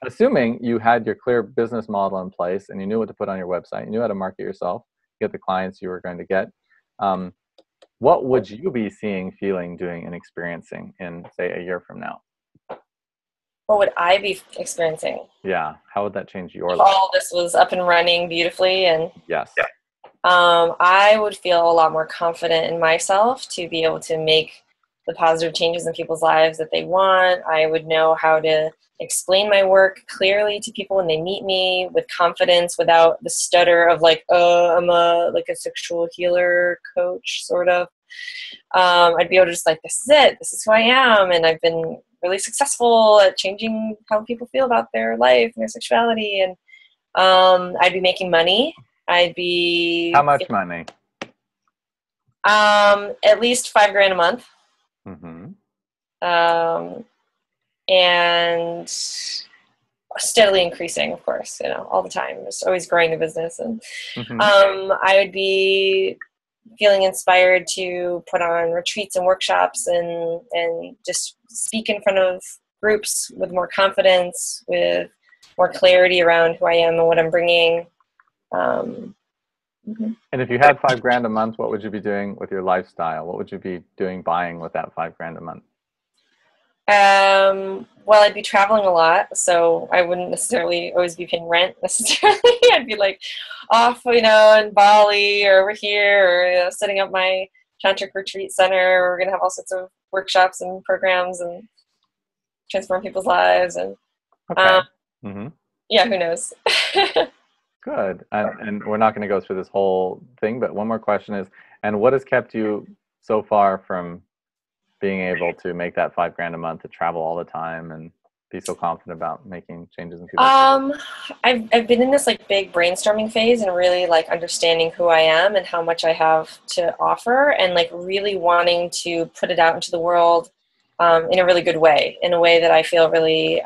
Assuming you had your clear business model in place and you knew what to put on your website, you knew how to market yourself, get the clients you were going to get, what would you be seeing, feeling, doing, and experiencing in, say, a year from now? What would I be experiencing? Yeah, how would that change your life? All this was up and running beautifully, and Yes. I would feel a lot more confident in myself to be able to make the positive changes in people's lives that they want. I would know how to explain my work clearly to people when they meet me with confidence without the stutter of like, I'm a sexual healer coach sort of. I'd be able to just like, this is it, this is who I am, and I've been really successful at changing how people feel about their life and their sexuality, and I'd be making money. I'd be How much money? At least $5,000 a month. Mm-hmm. And steadily increasing, of course, all the time. Just always growing the business. And I would be feeling inspired to put on retreats and workshops and just speak in front of groups with more confidence, with more clarity around who I am and what I'm bringing. And if you had $5,000 a month, what would you be doing with your lifestyle? What would you be doing buying with that $5,000 a month? Well, I'd be traveling a lot, so I wouldn't necessarily always be paying rent necessarily. I'd be like off, in Bali or over here, or setting up my tantric retreat center. We're gonna have all sorts of workshops and programs and transform people's lives. And okay. Yeah, who knows? Good. And we're not going to go through this whole thing, but one more question is, and what has kept you so far from being able to make that $5,000 a month, to travel all the time and be so confident about making changes in people's lives? I've been in this like big brainstorming phase and really like understanding who I am and how much I have to offer, and like really wanting to put it out into the world in a really good way, in a way that I feel really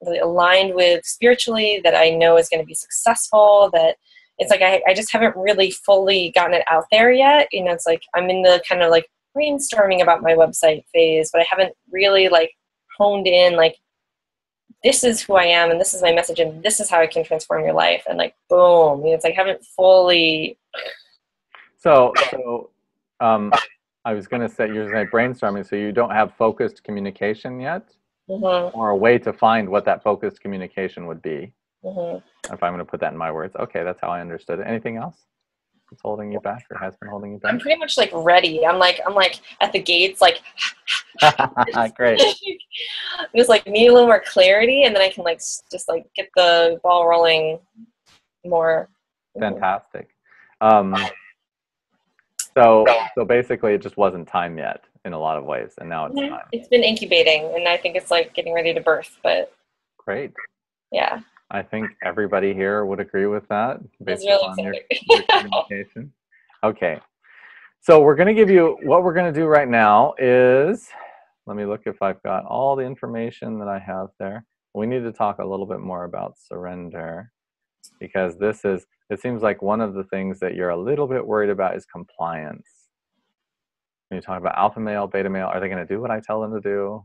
really aligned with spiritually, that I know is going to be successful, that it's like I just haven't really fully gotten it out there yet. It's like I'm in the kind of like brainstorming about my website phase, but I haven't really like honed in like, this is who I am and this is my message and this is how I can transform your life, and like boom, it's like I haven't fully. So I was going to say, you're saying brainstorming, so you don't have focused communication yet? Or a way to find what that focused communication would be. If I'm going to put that in my words. Okay, that's how I understood it. Anything else that's holding you back or has been holding you back? I'm pretty much like ready. I'm like at the gates, like great. Just like need a little more clarity, and then I can like just like get the ball rolling more. Fantastic. So basically it just wasn't time yet in a lot of ways, and now it's time. It's been incubating, and I think it's like getting ready to birth, but great. Yeah. I think everybody here would agree with that based really on your communication. Okay. So what we're going to do right now is, let me look if I've got all the information that I have there. We need to talk a little bit more about surrender, because it seems like one of the things that you're a little bit worried about is compliance. When you talk about alpha male, beta male, are they going to do what I tell them to do?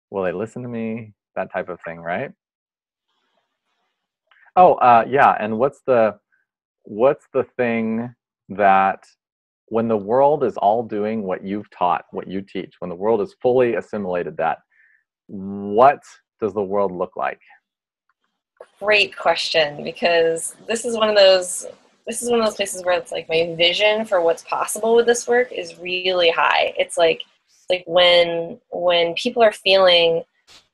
Will they listen to me? That type of thing, right? Oh, yeah. And what's the thing that when the world is all doing what you've taught, what you teach, when the world is fully assimilated that, what does the world look like? great question, because this is one of those places where it's like my vision for what's possible with this work is really high. It's like when people are feeling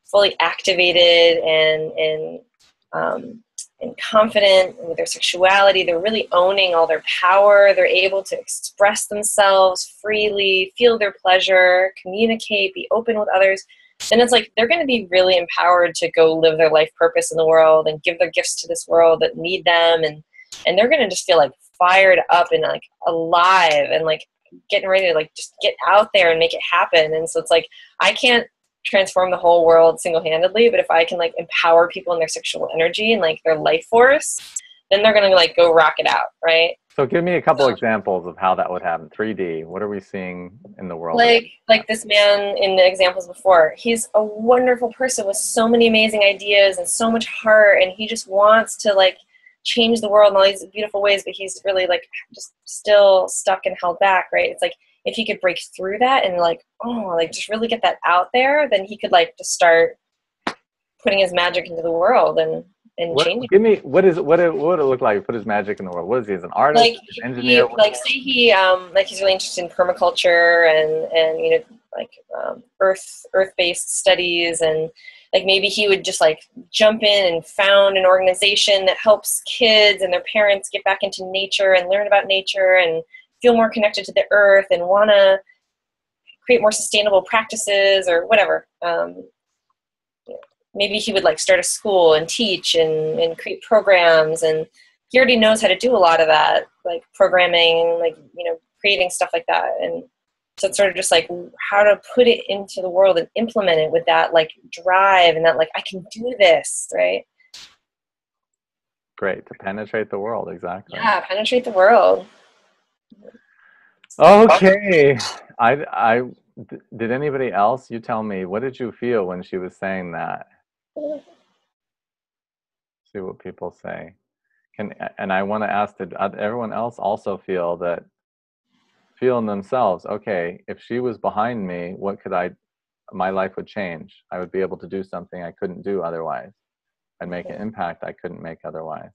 fully activated and confident with their sexuality, they're really owning all their power. They're able to express themselves freely, feel their pleasure, communicate, be open with others. Then it's like they're going to be really empowered to go live their life purpose in the world and give their gifts to this world that need them, and they're going to just feel like fired up and like alive and like getting ready to like just get out there and make it happen. And so it's like I can't transform the whole world single-handedly, but if I can like empower people in their sexual energy and like their life force, then they're going to like go rock it out, right? So give me a couple examples of how that would happen. 3D, what are we seeing in the world? Like this man in the examples before, he's a wonderful person with so many amazing ideas and so much heart, and he just wants to like change the world in all these beautiful ways, but he's really like just still stuck and held back, right? It's like if he could break through that and like, oh, like just really get that out there, then he could like just start putting his magic into the world and changing. Give me what would it look like? Put his magic in the world. What is he? As an artist, Like engineer? like say he like he's really interested in permaculture and you know like earth-based studies, and like maybe he would just like jump in and found an organization that helps kids and their parents get back into nature and learn about nature and feel more connected to the earth and want to create more sustainable practices or whatever. Maybe he would like start a school and teach and create programs, and he already knows how to do a lot of that, like programming, like, you know, creating stuff like that. And so it's sort of just like how to put it into the world and implement it with that like drive and that like I can do this, right? Great, to penetrate the world, exactly. Yeah, penetrate the world. Okay. Did anybody else? You tell me. What did you feel when she was saying that? See what people say. And I want to ask, did everyone else also feel in themselves, okay, if she was behind me, my life would change. I would be able to do something I couldn't do otherwise. I'd make an impact I couldn't make otherwise.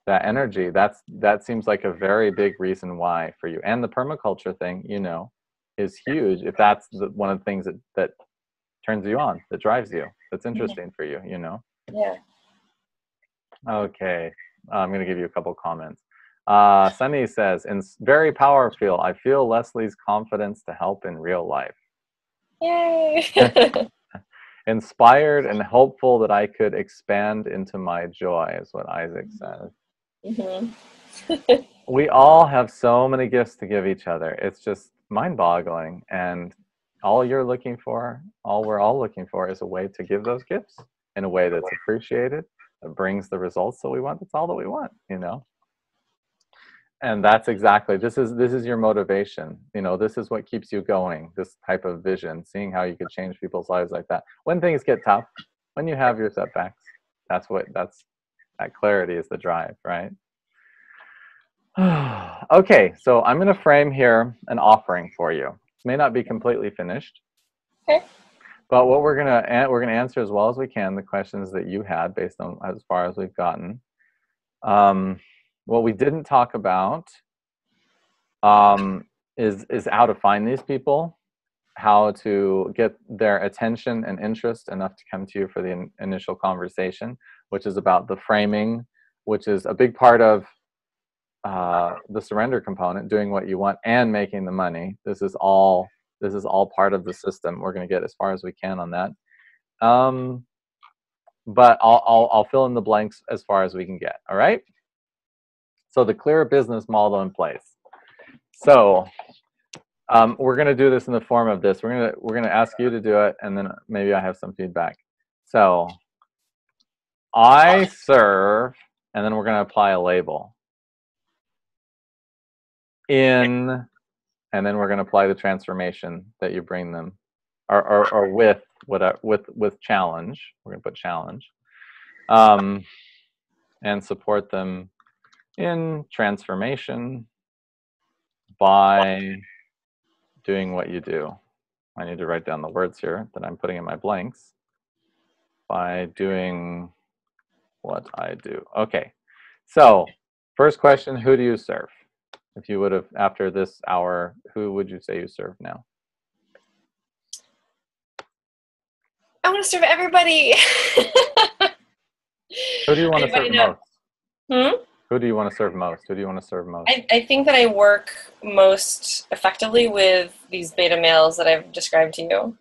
That energy, that seems like a very big reason why for you. And the permaculture thing, you know, is huge. If that's one of the things that turns you on, that drives you, that's interesting for you, you know? Yeah. Okay, I'm going to give you a couple comments. Sunny says, very powerful. I feel Leslie's confidence to help in real life. Yay. Inspired and hopeful that I could expand into my joy, is what Isaac says. Mm-hmm. We all have so many gifts to give each other. It's just mind-boggling. And all we're all looking for is a way to give those gifts in a way that's appreciated, that brings the results that we want. That's all that we want, you know? And that's exactly, this is your motivation. You know, this is what keeps you going, this type of vision, seeing how you could change people's lives like that. When things get tough, when you have your setbacks, that clarity is the drive, right? Okay, so I'm going to frame here an offering for you. It may not be completely finished. Okay. But what we're going to answer as well as we can the questions that you had based on as far as we've gotten. What we didn't talk about is how to find these people, how to get their attention and interest enough to come to you for the initial conversation, which is about the framing, which is a big part of the surrender component, doing what you want and making the money. This is all part of the system. We're going to get as far as we can on that. But I'll fill in the blanks as far as we can get. All right. So the clear business model in place. So we're going to do this in the form of this. We're going to ask you to do it, and then maybe I have some feedback. So I serve, and then we're going to apply a label. And then we're going to apply the transformation that you bring them, or with challenge. We're going to put challenge, and support them in transformation by doing what you do. I need to write down the words here that I'm putting in my blanks. By doing what I do. Okay. So, first question, who do you serve? If you would have, after this hour, who would you say you serve now? I want to serve everybody. Who do you want to serve most? Hmm? Who do you want to serve most? Who do you want to serve most? I think that I work most effectively with these beta males that I've described to you.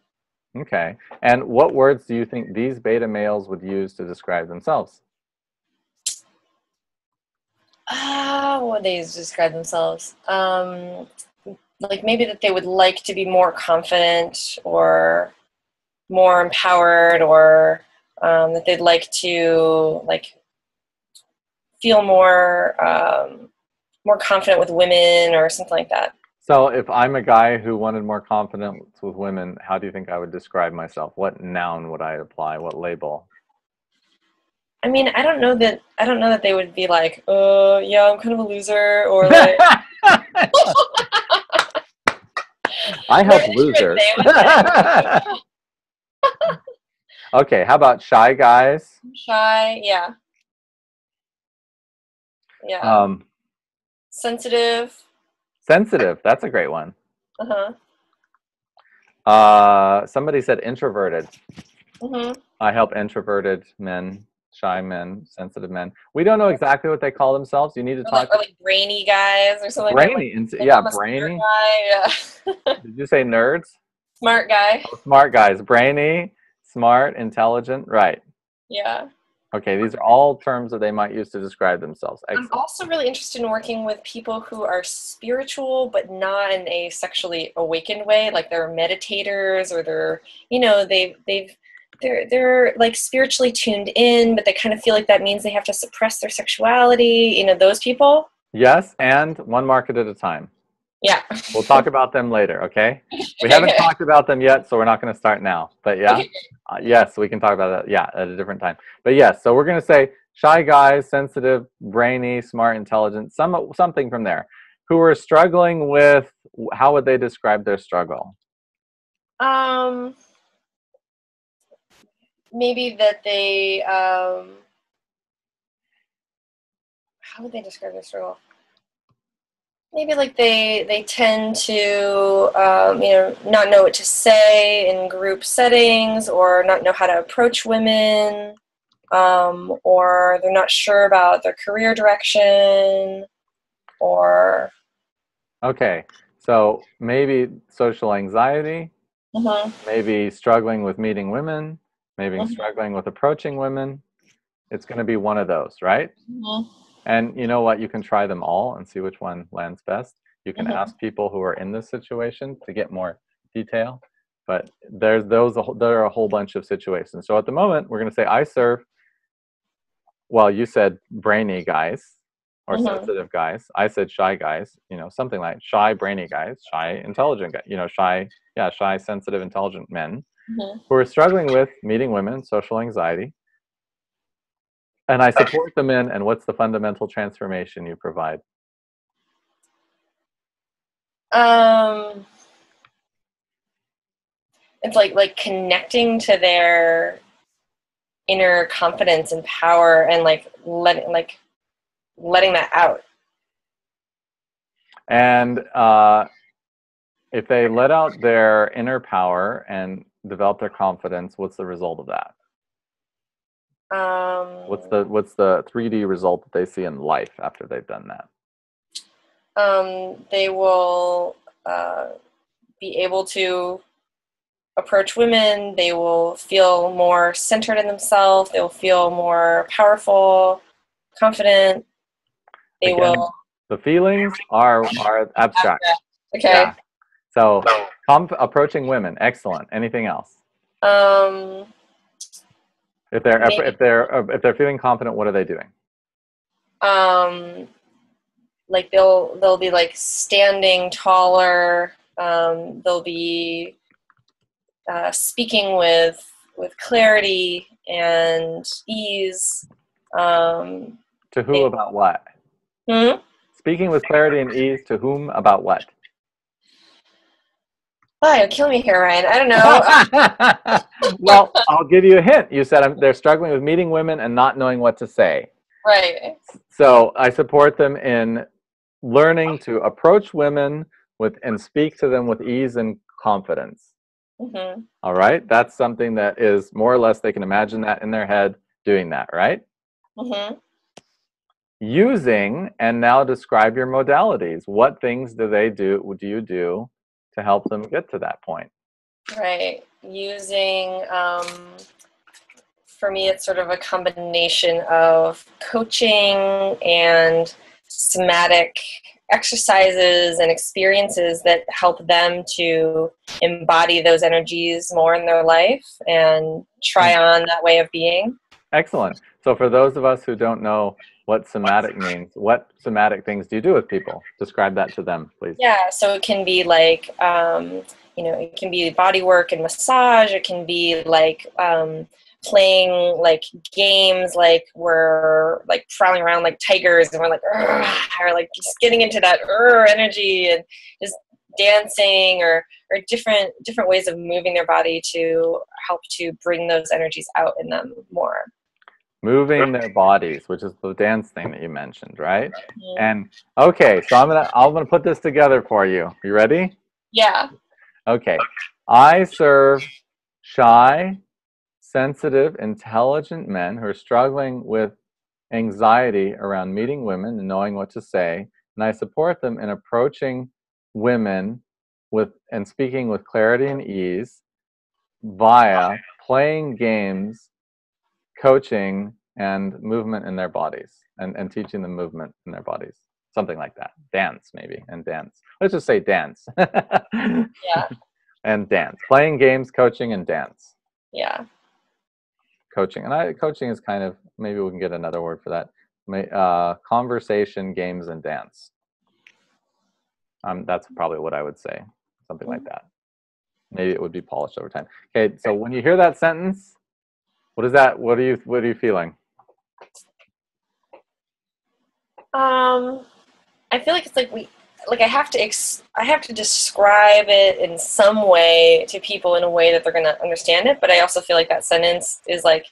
Okay. And what words do you think these beta males would use to describe themselves? What would they use to describe themselves? Like maybe that they would like to be more confident or more empowered, or that they'd like to feel more confident with women or something like that. So if I'm a guy who wanted more confidence with women, how do you think I would describe myself? What noun would I apply? What label? I mean, I don't know that they would be like, yeah, I'm kind of a loser, or like. I help losers. Okay, how about shy guys? Shy, yeah. Yeah. Sensitive. Sensitive, that's a great one. Somebody said introverted. I help introverted men, shy men, sensitive men. We don't know exactly what they call themselves. You need to talk. Or like brainy guys or something brainy, like that. yeah, brainy. Guy, yeah. Did you say nerds? Smart guy. Oh, smart guys. Brainy, smart, intelligent. Right. Yeah. Okay, these are all terms that they might use to describe themselves. Excellent. I'm also really interested in working with people who are spiritual, but not in a sexually awakened way. Like they're meditators, or they're, they're like spiritually tuned in, but they kind of feel like that means they have to suppress their sexuality. Those people. Yes, and one market at a time. Yeah. We'll talk about them later, okay? We haven't talked about them yet, so we're not going to start now. But yeah, yes, we can talk about that, yeah, at a different time. But yes, so we're going to say shy guys, sensitive, brainy, smart, intelligent, something from there, who are struggling with, how would they describe their struggle? Maybe that they, how would they describe their struggle? Maybe like they tend to not know what to say in group settings, or not know how to approach women, or they're not sure about their career direction, or Okay, so maybe social anxiety, maybe struggling with meeting women, maybe struggling with approaching women. It's going to be one of those, right? And you know what? You can try them all and see which one lands best. You can ask people who are in this situation to get more detail, but there are a whole bunch of situations. So at the moment, we're going to say I serve. Well, you said brainy guys or sensitive guys. I said shy guys. Something like shy, brainy guys, shy, intelligent guys. Shy, sensitive, intelligent men who are struggling with meeting women, social anxiety. And I support them in, and what's the fundamental transformation you provide? It's like connecting to their inner confidence and power, and letting that out. And if they let out their inner power and develop their confidence, what's the result of that? What's the 3D result that they see in life after they've done that? They will be able to approach women. They will feel more centered in themselves. They will feel more powerful, confident. The feelings are abstract. Okay. Yeah. So approaching women, excellent. Anything else? If they're feeling confident, what are they doing? Like they'll be like standing taller. They'll be speaking with clarity and ease. To who about what? Speaking with clarity and ease to whom about what? Oh, you'll kill me here, Ryan. I don't know. Well, I'll give you a hint. You said they're struggling with meeting women and not knowing what to say. Right. So I support them in learning to approach women with and speak to them with ease and confidence. Mm-hmm. All right, that's something that is more or less they can imagine that in their head doing that, right? Mm-hmm. Using, and now describe your modalities. What things do you do to help them get to that point? Right. Using, for me, it's sort of a combination of coaching and somatic exercises and experiences that help them to embody those energies more in their life and try on that way of being. Excellent. So for those of us who don't know what somatic means, what somatic things do you do with people? Describe that to them, please. Yeah, so it can be like, it can be body work and massage. It can be like playing like games, like we're like prowling around like tigers, and we're like, or like just getting into that energy, and just dancing, or different ways of moving their body to help to bring those energies out in them more. Moving their bodies, which is the dance thing that you mentioned, right? Mm-hmm. And okay, so I'm gonna put this together for you. You ready? Yeah. Okay. I serve shy, sensitive, intelligent men who are struggling with anxiety around meeting women and knowing what to say, and I support them in approaching women and speaking with clarity and ease via playing games, coaching, and movement in their bodies, and teaching them movement in their bodies. Something like that. Dance, maybe, and dance. Let's just say dance. Yeah. And dance. Playing games, coaching, and dance. Yeah. Coaching. And coaching is kind of, maybe we can get another word for that. Conversation, games, and dance. That's probably what I would say. Something like that. Maybe it would be polished over time. Okay, so when you hear that sentence, what is that? What are you feeling? I feel like it's like I have to describe it in some way to people in a way that they're going to understand it, but I also feel like that sentence is like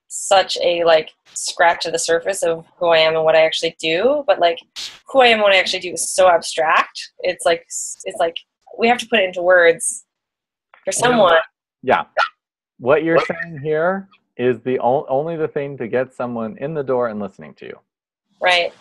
such a like scratch of the surface of who I am and what I actually do, but like who I am and what I actually do is so abstract. It's like we have to put it into words for someone. Yeah. What you're saying here is the only the thing to get someone in the door and listening to you. Right.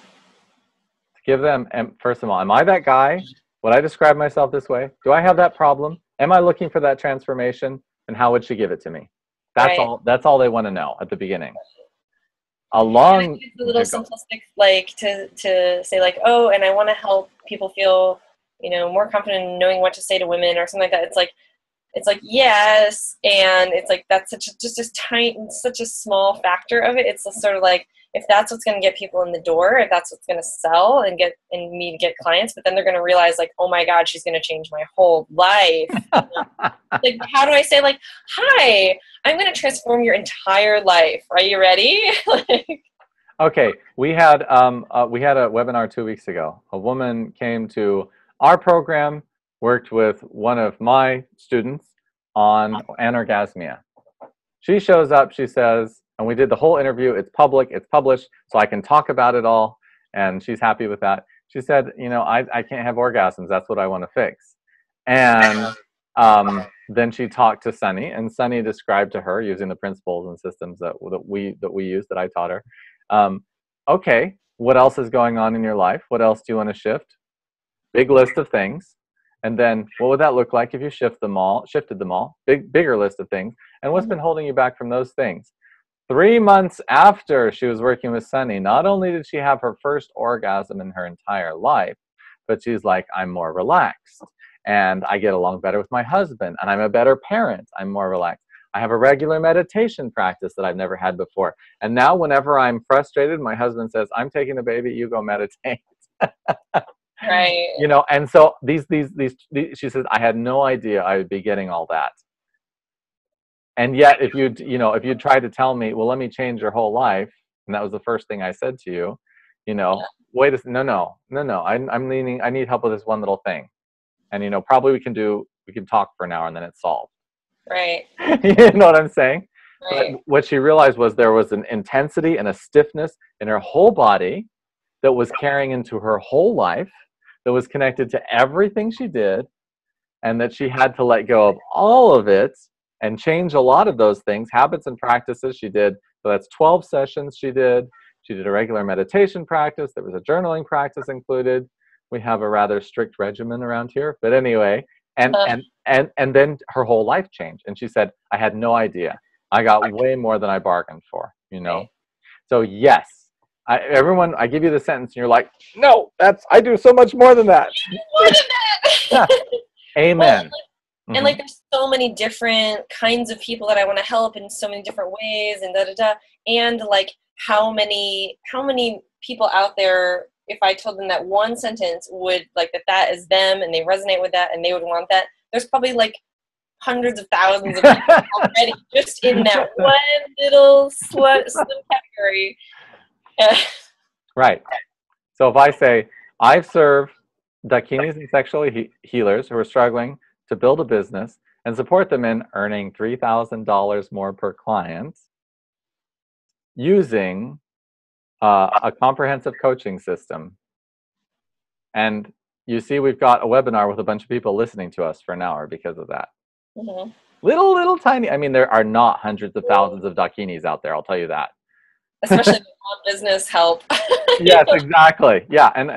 Give them, and first of all, am I that guy? Would I describe myself this way? Do I have that problem? Am I looking for that transformation? And how would she give it to me? That's all. That's all they want to know at the beginning. It's a little simplistic, like to say like, oh, and I want to help people feel, more confident in knowing what to say to women or something like that. It's like yes, and it's like that's such a small factor of it. It's sort of like, if that's what's going to get people in the door, if that's what's going to sell and get clients, but then they're going to realize like, oh my God, she's going to change my whole life. Like, how do I say like, hi, I'm going to transform your entire life. Are you ready? Okay, we had a webinar 2 weeks ago. A woman came to our program, worked with one of my students on anorgasmia. She shows up, she says, and we did the whole interview. It's public, it's published, so I can talk about it all, and she's happy with that. She said, I can't have orgasms. That's what I want to fix. And then she talked to Sunny, and Sunny described to her using the principles and systems that we use, that I taught her. Okay, what else is going on in your life? What else do you want to shift? Big list of things. And then what would that look like if you shifted them all? Bigger list of things. And what's been holding you back from those things? 3 months after she was working with Sunny, not only did she have her first orgasm in her entire life, but she's like, I'm more relaxed, and I get along better with my husband, and I'm a better parent. I'm more relaxed. I have a regular meditation practice that I've never had before. And now whenever I'm frustrated, my husband says, I'm taking the baby, you go meditate. Right. And so these, she says, I had no idea I would be getting all that. And yet, if you tried to tell me, well, let me change your whole life, and that was the first thing I said to you, no, I'm leaning, I need help with this one little thing. And, probably we can do we can talk for an hour and then it's solved. Right. You know what I'm saying? Right. But what she realized was there was an intensity and a stiffness in her whole body that was carrying into her whole life, that was connected to everything she did, and that she had to let go of all of it and change a lot of those things, habits and practices she did. So that's 12 sessions she did. She did a regular meditation practice. There was a journaling practice included. We have a rather strict regimen around here. But anyway, and then her whole life changed. And she said, I had no idea. I got way more than I bargained for, you know? Right. So yes, everyone, I give you the sentence and you're like, no, I do so much more than that. More than that. Amen. Well, and like there's so many different kinds of people that I want to help in so many different ways and and like how many people out there, if I told them that one sentence would like that is them and they resonate with that and they would want that, there's probably like hundreds of thousands of people already just in that one little slim category. Right. So if I say, I serve Dakinis and sexually healers who are struggling to build a business and support them in earning $3,000 more per client using a comprehensive coaching system. And you see, we've got a webinar with a bunch of people listening to us for an hour because of that. Mm-hmm. Little tiny, I mean, there are not hundreds of thousands of Dakinis out there, I'll tell you that. Especially if you want business help. Yes, exactly. Yeah, and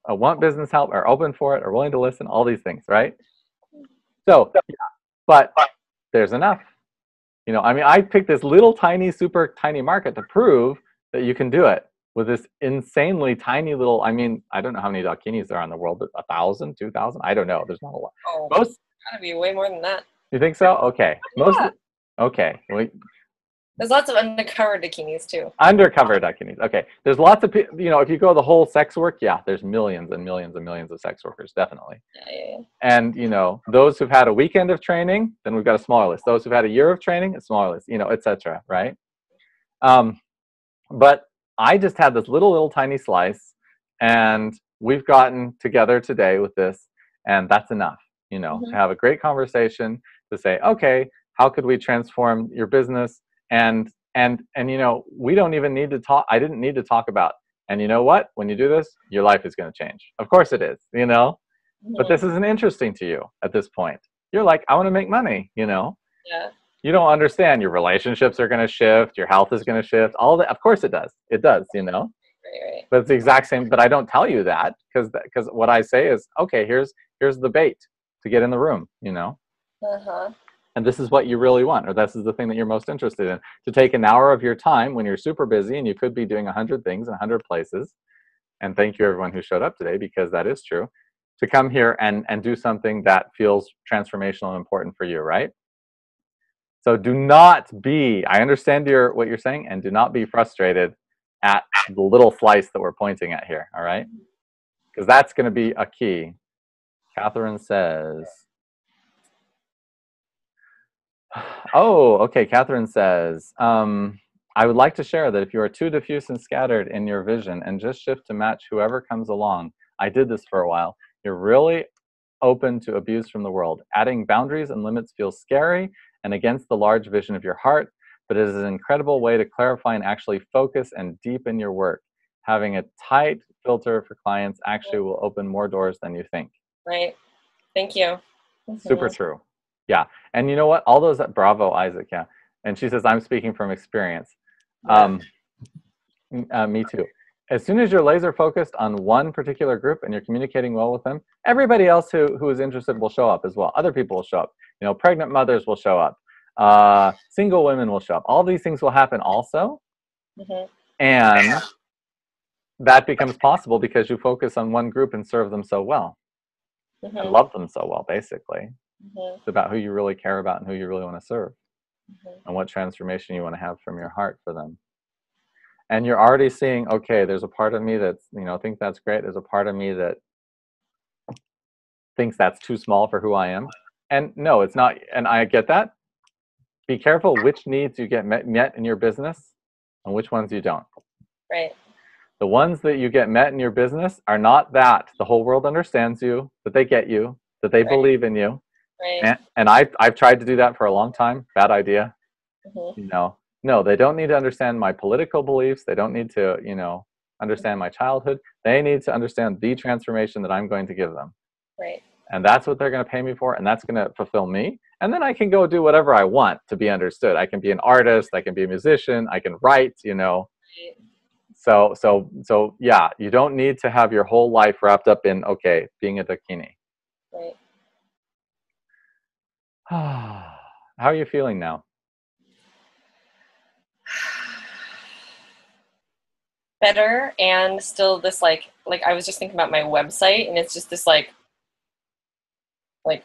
want business help, are open for it, are willing to listen, all these things, right? So, yeah, but there's enough. You know, I mean, I picked this little tiny, super tiny market to prove that you can do it with this insanely tiny little, I mean, I don't know how many Dakinis there are in the world, but 1,000, 2,000, I don't know. There's not a lot. Oh, Most, gotta be way more than that. You think so? Okay. Yeah. Okay. Well, there's lots of undercover Dakinis too. Undercover Dakinis. Okay. There's lots of people, you know, if you go the whole sex work, yeah, there's millions and millions and millions of sex workers, definitely. Yeah. And, you know, those who've had a weekend of training, then we've got a smaller list. Those who've had a year of training, a smaller list, you know, etc. Right? But I just had this little tiny slice, and we've gotten together today with this, and that's enough, you know, to have a great conversation, to say, okay, how could we transform your business? And you know, we don't even need to talk. I didn't need to talk about, and you know what? When you do this, your life is going to change. Of course it is, you know, but this isn't interesting to you at this point. You're like, I want to make money, you know? Yeah. You don't understand your relationships are going to shift, your health is going to shift, all that. Of course it does. It does, you know? Right. But it's the exact same, but I don't tell you that because what I say is, okay, here's the bait to get in the room, you know? And this is what you really want, or this is the thing that you're most interested in, to take an hour of your time when you're super busy and you could be doing 100 things in 100 places. And thank you everyone who showed up today, because that is true, to come here and do something that feels transformational and important for you, right? So do not be, I understand what you're saying, and do not be frustrated at the little slice that we're pointing at here, all right? Because that's going to be a key. Catherine says, oh, okay, Catherine says, I would like to share that if you are too diffuse and scattered in your vision and just shift to match whoever comes along, I did this for a while, you're really open to abuse from the world. Adding boundaries and limits feels scary and against the large vision of your heart, but it is an incredible way to clarify and actually focus and deepen your work. Having a tight filter for clients actually will open more doors than you think. Right. Thank you. Super true. Yeah. And you know what? All those, bravo, Isaac. Yeah. And she says, I'm speaking from experience. Yeah. Me too. As soon as you're laser focused on one particular group and you're communicating well with them, everybody else who is interested will show up as well. Other people will show up. You know, pregnant mothers will show up. Single women will show up. All these things will happen also. And that becomes possible because you focus on one group and serve them so well. And love them so well, basically. It's about who you really care about and who you really want to serve. And what transformation you want to have from your heart for them. And you're already seeing, okay, there's a part of me that's, you know, think that's great. There's a part of me that thinks that's too small for who I am. And no, it's not. And I get that. Be careful which needs you get met in your business and which ones you don't. Right. The ones that you get met in your business are not that. The whole world understands you, that they get you, that they Right. believe in you. Right. And I've tried to do that for a long time. Bad idea. Mm-hmm. You know, no, they don't need to understand my political beliefs. They don't need to, understand my childhood. They need to understand the transformation that I'm going to give them. Right. And that's what they're going to pay me for. And that's going to fulfill me. And then I can go do whatever I want to be understood. I can be an artist. I can be a musician. I can write, Right. So yeah, you don't need to have your whole life wrapped up in, okay, being a Dakini. Right. How are you feeling now? Better, and still this like I was just thinking about my website, and it's just this like like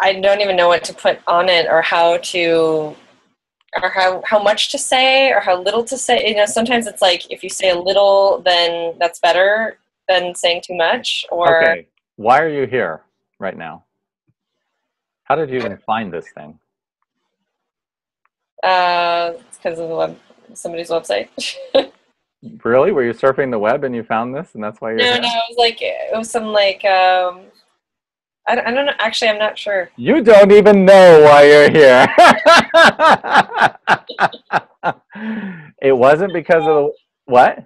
I don't even know what to put on it, or how much to say, or how little to say. Sometimes it's like if you say a little, then that's better than saying too much. Or Okay, why are you here right now? How did you even find this thing? it's because of somebody's website. Really? Were you surfing the web and you found this and that's why you're No, here? it was some I don't know. Actually, I'm not sure. You don't even know why you're here. It wasn't because of the what?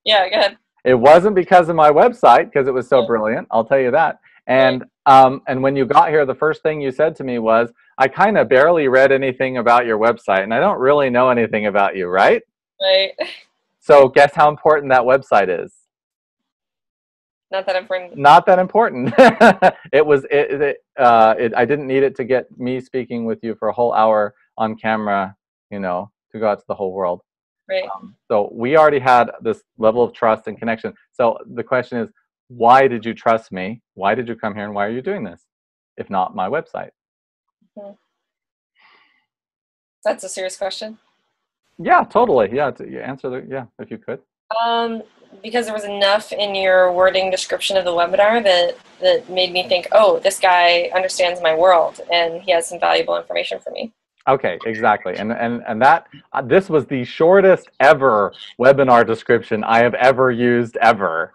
Yeah, go ahead. It wasn't because of my website because it was so Yeah, brilliant. I'll tell you that. right, And when you got here, the first thing you said to me was, "I kind of barely read anything about your website, and I don't really know anything about you, right?" right. So guess how important that website is? Not that important. Not that important. It was I didn't need it to get me speaking with you for a whole hour on camera, to go out to the whole world. Right. So we already had this level of trust and connection. So the question is, why did you trust me? Why did you come here, and why are you doing this, if not my website? Mhm. That's a serious question. Yeah, totally. Yeah, you answer yeah, if you could. Um, because there was enough in your wording description of the webinar that made me think, oh, this guy understands my world and he has some valuable information for me. Okay, exactly. And that this was the shortest ever webinar description I have ever used ever.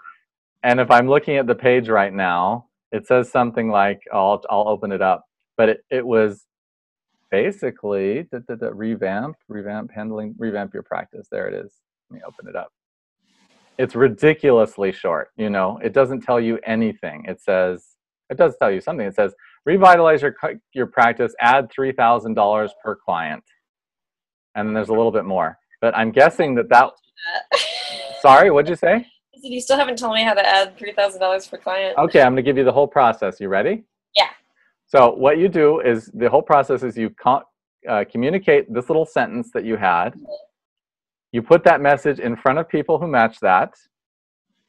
And if I'm looking at the page right now, it says something like, I'll open it up, but it was basically revamp your practice. There it is. Let me open it up. It's ridiculously short. It doesn't tell you anything. It does tell you something. It says revitalize your practice, add $3,000 per client, and then there's a little bit more. But I'm guessing that. Sorry, what'd you say? You still haven't told me how to add $3,000 per client. Okay, I'm going to give you the whole process. You ready? Yeah. So what you do is the whole process is you communicate this little sentence that you had. You put that message in front of people who match that.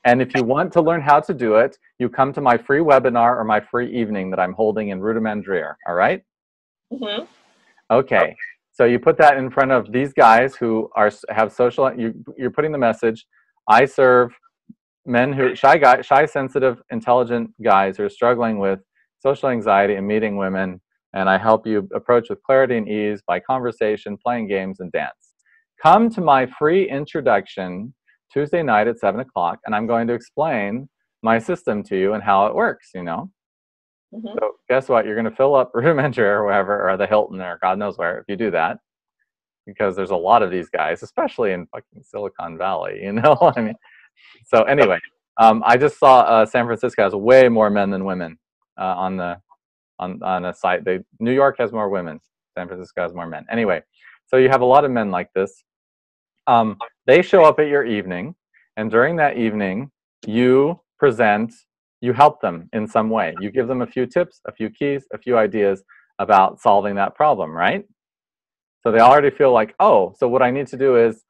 And if you want to learn how to do it, you come to my free webinar or my free evening that I'm holding in Rudimandrier. All right? Mm-hmm. Okay. So you put that in front of these guys who have social. You're putting the message. I serve men who shy, sensitive, intelligent guys who are struggling with social anxiety and meeting women, and I help you approach with clarity and ease by conversation, playing games, and dance. Come to my free introduction Tuesday night at 7 o'clock, and I'm going to explain my system to you and how it works. Mm-hmm. So guess what? You're going to fill up Rudimentary or wherever, or the Hilton, or God knows where, if you do that, because there's a lot of these guys, especially in fucking Silicon Valley. I mean. So anyway, I just saw San Francisco has way more men than women on a site. New York has more women. San Francisco has more men. Anyway, so you have a lot of men like this. They show up at your evening, and during that evening, you help them in some way. You give them a few tips, a few keys, a few ideas about solving that problem, right? So they already feel like, oh, so what I need to do is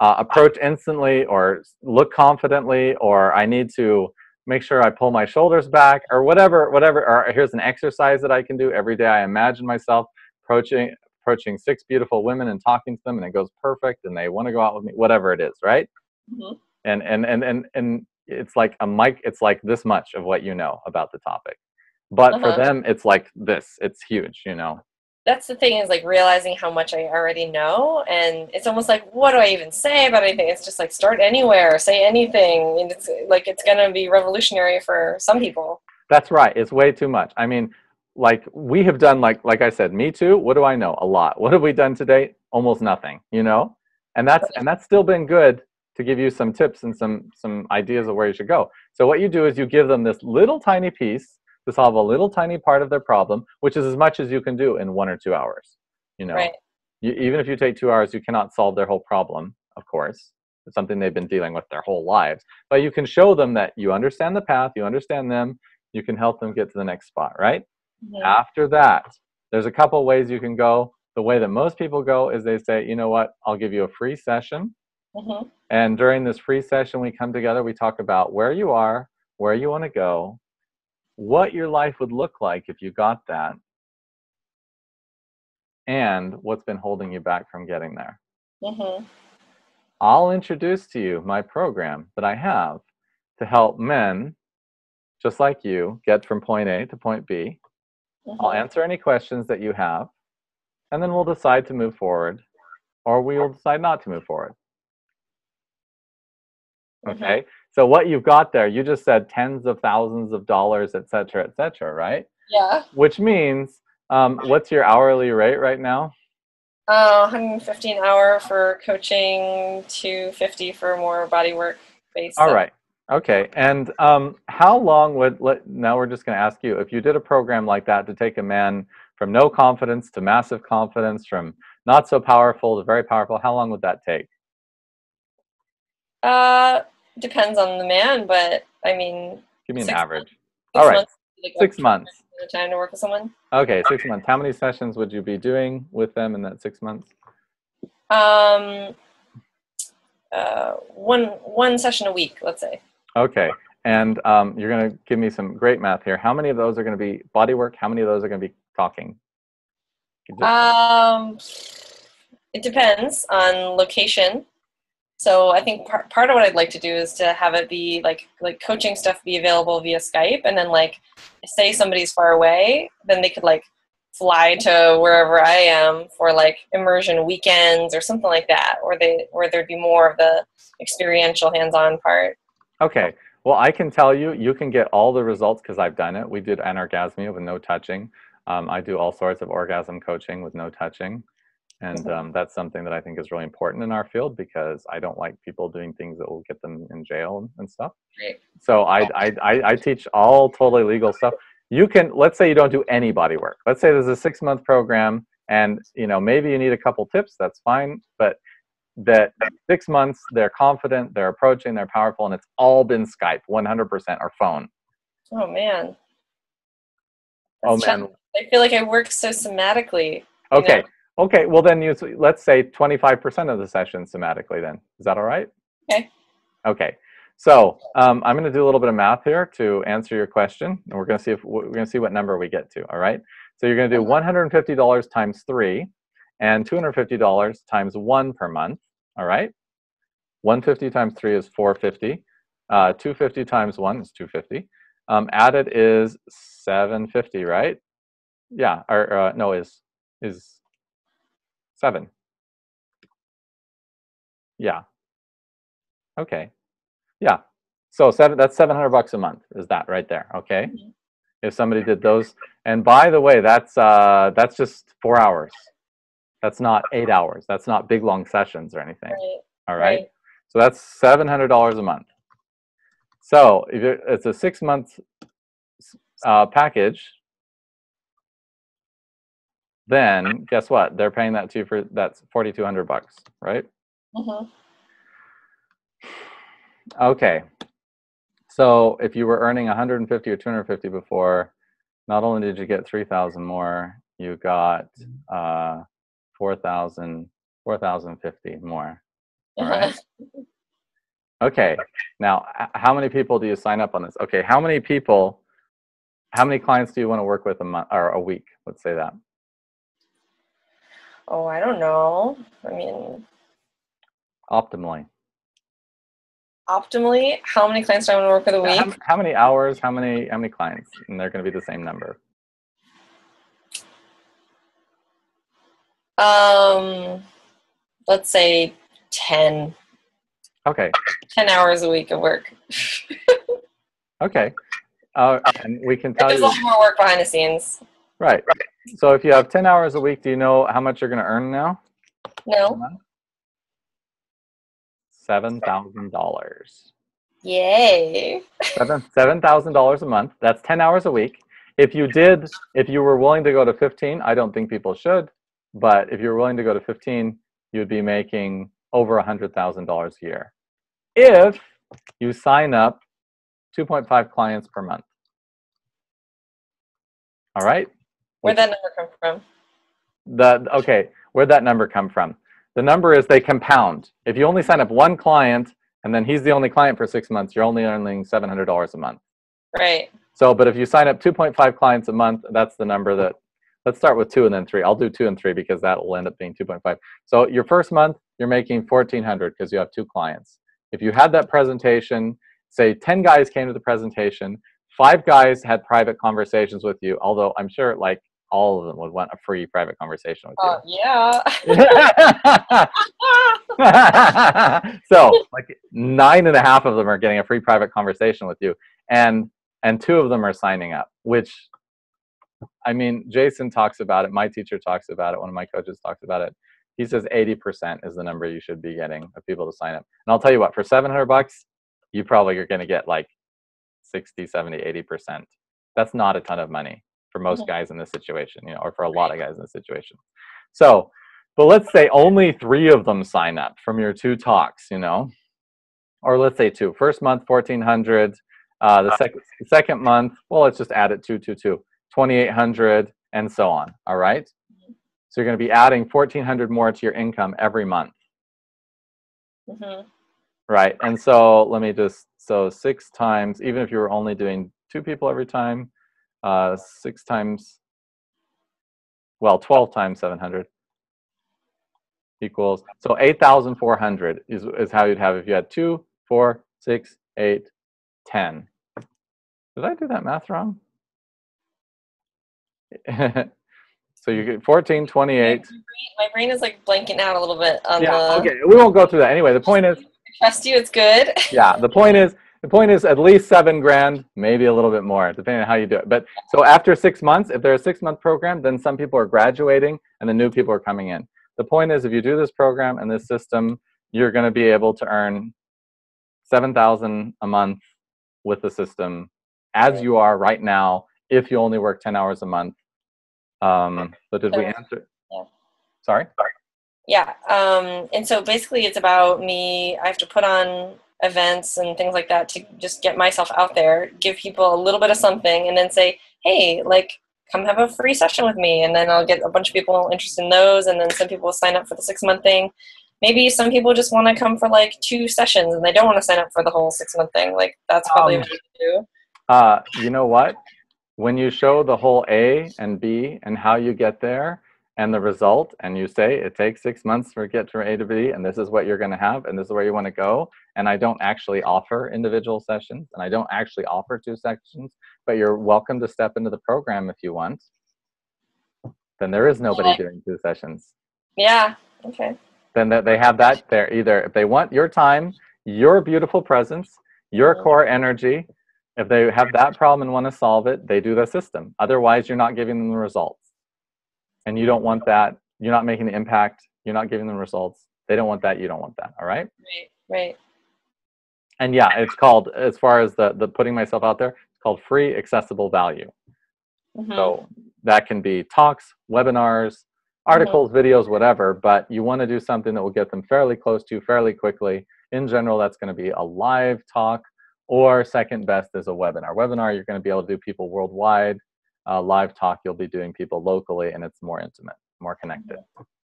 approach instantly, or look confidently, or I need to make sure I pull my shoulders back, or whatever. Or here's an exercise that I can do every day. I imagine myself approaching 6 beautiful women and talking to them, and it goes perfect, and they want to go out with me. Whatever it is, right? Mm-hmm. And it's like a mic. It's like this much of what you know about the topic, but for them, it's like this. It's huge, that's the thing, is like realizing how much I already know, and it's almost like, what do I even say about anything? It's just like, start anywhere, say anything, and it's like it's gonna be revolutionary for some people. That's right. It's way too much. I mean, like we have done, like I said, me too. What do I know? A lot. What have we done today? Almost nothing, you know? And that's still been good to give you some tips and some ideas of where you should go. So what you do is you give them this little tiny piece to solve a little tiny part of their problem, which is as much as you can do in 1 or 2 hours. You know, Right. even if you take 2 hours, you cannot solve their whole problem, of course. It's something they've been dealing with their whole lives. But you can show them that you understand the path, you understand them, you can help them get to the next spot, right? Mm-hmm. After that, there's a couple ways you can go. The way that most people go is they say, you know what, I'll give you a free session. Mm-hmm. And during this free session, we come together, we talk about where you are, where you want to go, what your life would look like if you got that, and what's been holding you back from getting there. Mm-hmm. I'll introduce to you my program that I have to help men just like you get from point A to point B. I'll Mm-hmm. answer any questions that you have, and then we'll decide to move forward, or we will decide not to move forward. Mm-hmm. Okay? So what you've got there, you just said tens of thousands of dollars, et cetera, right? Yeah. Which means, what's your hourly rate right now? 150 an hour for coaching, 250 for more body work based All stuff. right. Okay. And how long now we're just going to ask you, if you did a program like that to take a man from no confidence to massive confidence, from not so powerful to very powerful, how long would that take? Uh, Depends on the man, but I mean, Give me an 6 months. average. All 6 right. months is like a 6 months. perfect time to work with someone. Okay, 6 months. How many sessions would you be doing with them in that 6 months? Um, one session a week, let's say. Okay. And you're going to give me some great math here. How many of those are going to be body work? How many of those are going to be talking? Um, it depends on location. So I think part of what I'd like to do is to have it be like coaching stuff be available via Skype, and then like say somebody's far away, then they could like fly to wherever I am for like immersion weekends or something like that, where there'd be more of the experiential hands-on part. Okay. Well, I can tell you, you can get all the results because I've done it. We did anorgasmia with no touching. I do all sorts of orgasm coaching with no touching. And that's something that I think is really important in our field because I don't like people doing things that will get them in jail and stuff. Right. So I teach all totally legal stuff. You can, let's say you don't do any body work. Let's say there's a 6-month program and, you know, maybe you need a couple tips, that's fine. But that 6 months, they're confident, they're approaching, they're powerful, and it's all been Skype, 100% or phone. Oh man, Oh that's man. I feel like I work so somatically. Okay. Okay. Well, then let's say 25% of the session somatically. Then is that all right? Okay. Okay. So I'm going to do a little bit of math here to answer your question, and we're going to see what number we get to. All right. So you're going to do $150 times 3, and $250 times 1 per month. All right. 150 times 3 is 450. 250 times 1 is 250. Added is 750, right? Yeah. Or no, is 7. Yeah. Okay. Yeah. So that's $700 a month. Is that right there? Okay. Mm-hmm. If somebody did those, and by the way, that's just 4 hours. That's not 8 hours. That's not big long sessions or anything. Right. All right. Right. So that's $700 a month. So if it's a 6-month package, then guess what? They're paying that to you for that's $4,200, right? Mm-hmm. Okay. So if you were earning 150 or 250 before, not only did you get 3,000 more, you got 4,050 more. All right. Okay. Now, how many people do you sign up on this? Okay. How many clients do you want to work with a month or a week? Let's say that. Oh, I don't know. I mean, Optimally. optimally, how many clients do I want to work with a Yeah, week? how many hours? How many clients? And they're going to be the same number. Let's say 10. Okay. 10 hours a week of work. Okay. And we can tell There's a you. lot more work behind the scenes. Right. So if you have 10 hours a week, do you know how much you're going to earn now? No. $7,000. Yay. $7,000 a month. That's 10 hours a week. If you were willing to go to 15, I don't think people should, but if you're willing to go to 15, you'd be making over $100,000 a year. If you sign up 2.5 clients per month. All right? Where'd that number come from? Okay, where'd that number come from? The number is they compound. If you only sign up one client and then he's the only client for 6 months, you're only earning $700 a month. Right. So, but if you sign up 2.5 clients a month, that's the number that, let's start with 2 and then 3. I'll do 2 and 3 because that will end up being 2.5. So your first month, you're making $1,400 because you have 2 clients. If you had that presentation, say 10 guys came to the presentation, 5 guys had private conversations with you, although I'm sure like all of them would want a free private conversation with you. Yeah. So like 9.5 of them are getting a free private conversation with you, and 2 of them are signing up, which, I mean, Jason talks about it, my teacher talks about it, one of my coaches talks about it. He says 80% is the number you should be getting of people to sign up. And I'll tell you what, for $700, you probably are going to get like 60, 70, 80%. That's not a ton of money for most guys in this situation, or for a lot of guys in this situation. So, but let's say only 3 of them sign up from your 2 talks, or let's say 2. First month, 1,400. The second month, well, let's just add it 2, 2,800, and so on. All right. So you're going to be adding 1,400 more to your income every month. Right. And so let me so 6 times, even if you were only doing 2 people every time, 6 times, 12 times 700 equals, so 8,400 is how you'd have if you had 2, 4, 6, 8, 10. Did I do that math wrong? So you get 14, 28. My brain is like blanking out a little bit on Okay, we won't go through that. Anyway, the point is, trust you, it's good. Yeah, the point is at least $7,000, maybe a little bit more, depending on how you do it. But so after 6 months, if they're a 6-month program, then some people are graduating and the new people are coming in. The point is, if you do this program and this system, you're going to be able to earn $7,000 a month with the system as you are right now, if you only work 10 hours a month. So did we answer? Yeah. Sorry? Yeah. And so basically it's about me, I have to put on events and things like that to just get myself out there, give people a little bit of something, and then say, hey, like, come have a free session with me. And then I'll get a bunch of people interested in those. And then some people will sign up for the 6-month thing. Maybe some people just want to come for like 2 sessions and they don't want to sign up for the whole 6-month thing. Like, that's probably what you do. You know what? When you show the whole A and B and how you get there and the result, and you say it takes 6 months to get from A to B, and this is what you're going to have, and this is where you want to go, and I don't actually offer individual sessions, and I don't actually offer 2 sessions, but you're welcome to step into the program if you want, then there is nobody doing 2 sessions. Yeah. Okay. Then they have that there. Either if they want your time, your beautiful presence, your core energy, if they have that problem and want to solve it, they do the system. Otherwise, you're not giving them the results. And you don't want that. You're not making the impact. You're not giving them results. They don't want that. You don't want that. All right? Right. And yeah, it's called, as far as the putting myself out there, it's called free accessible value. So that can be talks, webinars, articles, videos, whatever, but you want to do something that will get them fairly close to you fairly quickly. In general, that's going to be a live talk, or second best is a webinar. Webinar, you're going to be able to do people worldwide. Live talk, you'll be doing people locally, and it's more intimate, more connected.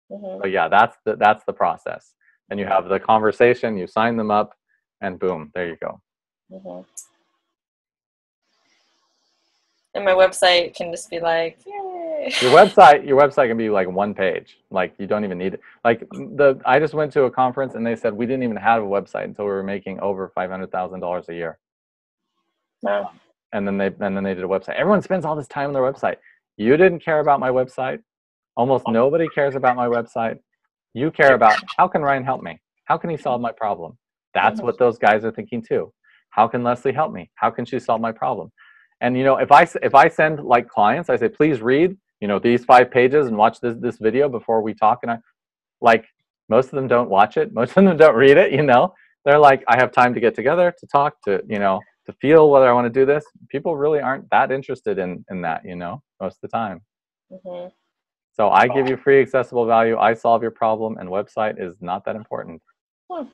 So yeah, that's the process. And you have the conversation, you sign them up, and boom, there you go. And my website can just be like, yay. Your website can be like 1 page. Like, you don't even need it. Like, I just went to a conference and they said we didn't even have a website until we were making over $500,000 a year. Wow. And then they did a website. Everyone spends all this time on their website. You didn't care about my website. Almost nobody cares about my website. You care about, how can Ryan help me? How can he solve my problem? That's what those guys are thinking too. How can Leslie help me? How can she solve my problem? And if I send like clients, I say, please read, these 5 pages and watch this video before we talk. And most of them don't watch it. Most of them don't read it. They're like, I have time to get together, to talk, to feel whether I want to do this. People really aren't that interested in that, most of the time. Mm-hmm. So I give you free accessible value. I solve your problem, and website is not that important. Okay.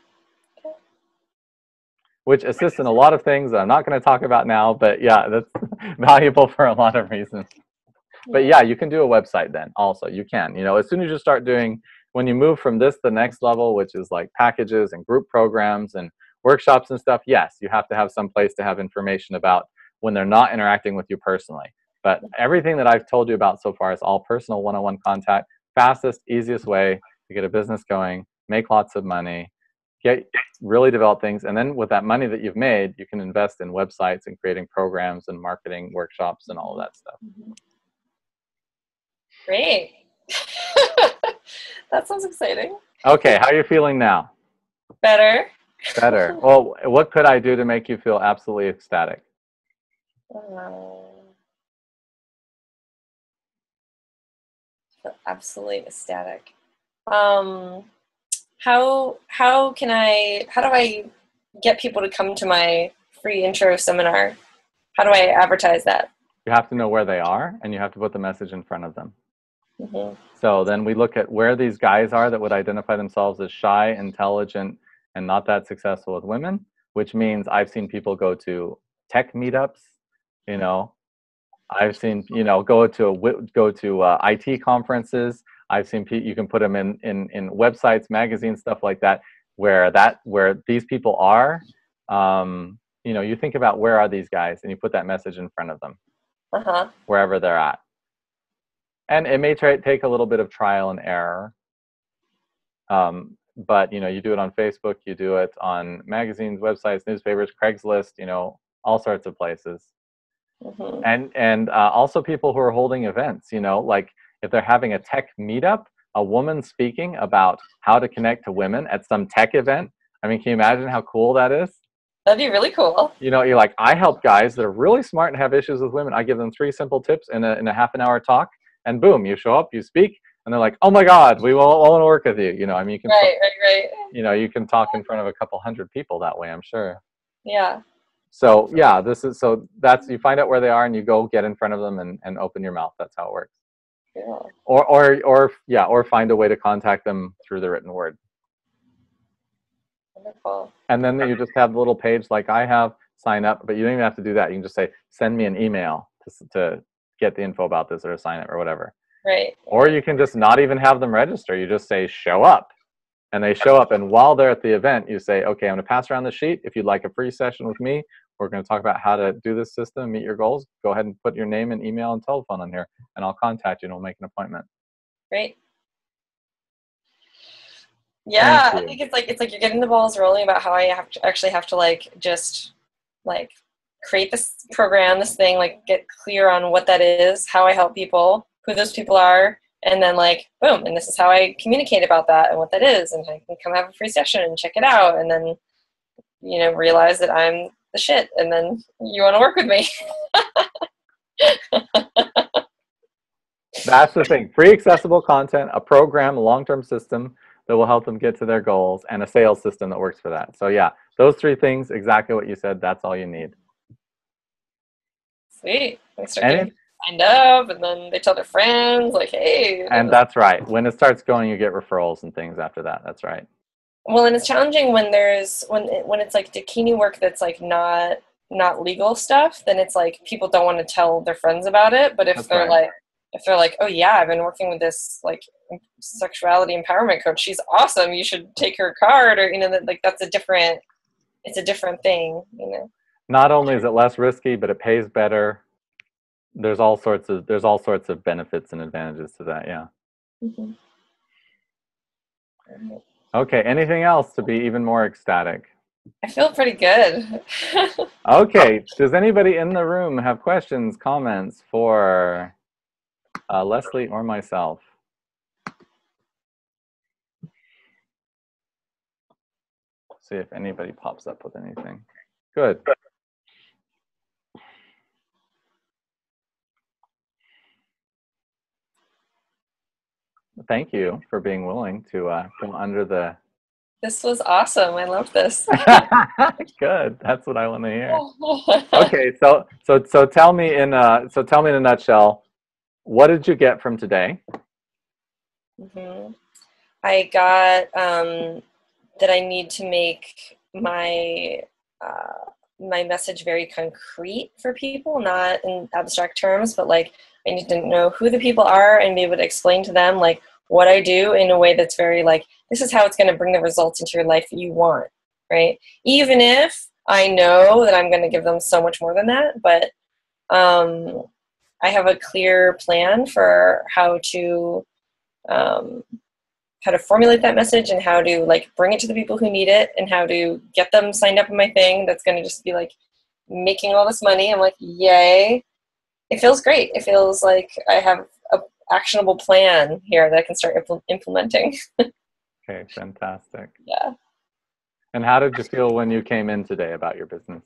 Which assists in a lot of things that I'm not going to talk about now, but yeah, that's valuable for a lot of reasons. But yeah, you can do a website then also. You can, as soon as you start doing, when you move from this to the next level, which is like packages and group programs and workshops and stuff, yes, you have to have some place to have information about when they're not interacting with you personally. But everything that I've told you about so far is all personal one-on-one contact, fastest, easiest way to get a business going, make lots of money, really develop things. And then with that money that you've made, you can invest in websites and creating programs and marketing workshops and all of that stuff. Great. That sounds exciting. Okay, how are you feeling now? Better. Better. Well, what could I do to make you feel absolutely ecstatic? Absolutely ecstatic. How do I get people to come to my free intro seminar? How do I advertise that? You have to know where they are, and you have to put the message in front of them. Mm-hmm. So then we look at where these guys are that would identify themselves as shy, intelligent, and not that successful with women, which means I've seen people go to tech meetups, I've seen, go to IT conferences. I've seen you can put them in websites, magazines, stuff like that, where these people are. You think about where are these guys, and you put that message in front of them, wherever they're at. And it may take a little bit of trial and error, but you do it on Facebook, you do it on magazines, websites, newspapers, Craigslist, all sorts of places. And also people who are holding events, like if they're having a tech meetup, a woman speaking about how to connect to women at some tech event. I mean, can you imagine how cool that is? That'd be really cool. You're like, I help guys that are really smart and have issues with women. I give them 3 simple tips in a half an hour talk, and boom, you show up, you speak, and they're like, oh my God, we want to work with you. You can right. You can talk in front of a couple hundred people that way, I'm sure. Yeah. So yeah, that's you find out where they are and you go get in front of them and open your mouth. That's how it works. Yeah. Or find a way to contact them through the written word. Wonderful. And then you just have the little page like I have, sign up, but you don't even have to do that. You can just say, send me an email to get the info about this or sign up or whatever. Right. Or you can just not even have them register. You just say, show up. And they show up. And while they're at the event, you say, okay, I'm going to pass around the sheet. If you'd like a free session with me, we're going to talk about how to do this system, meet your goals. Go ahead and put your name and email and telephone on here, and I'll contact you and we'll make an appointment. Great. Yeah, I think it's like you're getting the balls rolling about how I actually have to just create this program, this thing, get clear on what that is, how I help people, who those people are, and then boom, and this is how I communicate about that and what that is, and I can come have a free session and check it out, and then realize that I'm the shit, and then you want to work with me. That's the thing. Free accessible content, a program, a long-term system that will help them get to their goals, and a sales system that works for that. So yeah, those 3 things, exactly what you said, that's all you need. Sweet. They start getting signed up, and then they tell their friends, hey. And that's right. When it starts going, you get referrals and things after that. That's right. Well, and it's challenging when it's Dakini work that's not legal stuff. Then it's people don't want to tell their friends about it. But if they're like, oh yeah, I've been working with this sexuality empowerment coach. She's awesome. You should take her card, or that's a different thing. Not only is it less risky, but it pays better. There's all sorts of benefits and advantages to that. Yeah. Mm-hmm. All right. Okay, anything else to be even more ecstatic? I feel pretty good. Okay, does anybody in the room have questions, comments for Leslie or myself? see if anybody pops up with anything. Good. Thank you for being willing to come under the. This was awesome. I love this. Good. That's what I want to hear. Okay, so tell me in a nutshell, what did you get from today? I got that I need to make my my message very concrete for people, not in abstract terms, but like I need to know who the people are and be able to explain to them like what I do in a way that's very like, this is how it's going to bring the results into your life that you want, right? Even if I know that I'm going to give them so much more than that, but I have a clear plan for how to formulate that message and how to like bring it to the people who need it and how to get them signed up in my thing that's going to just be like making all this money. I'm like, yay. It feels great. It feels like I have a actionable plan here that I can start implementing. Okay, fantastic. Yeah. And how did you feel when you came in today about your business?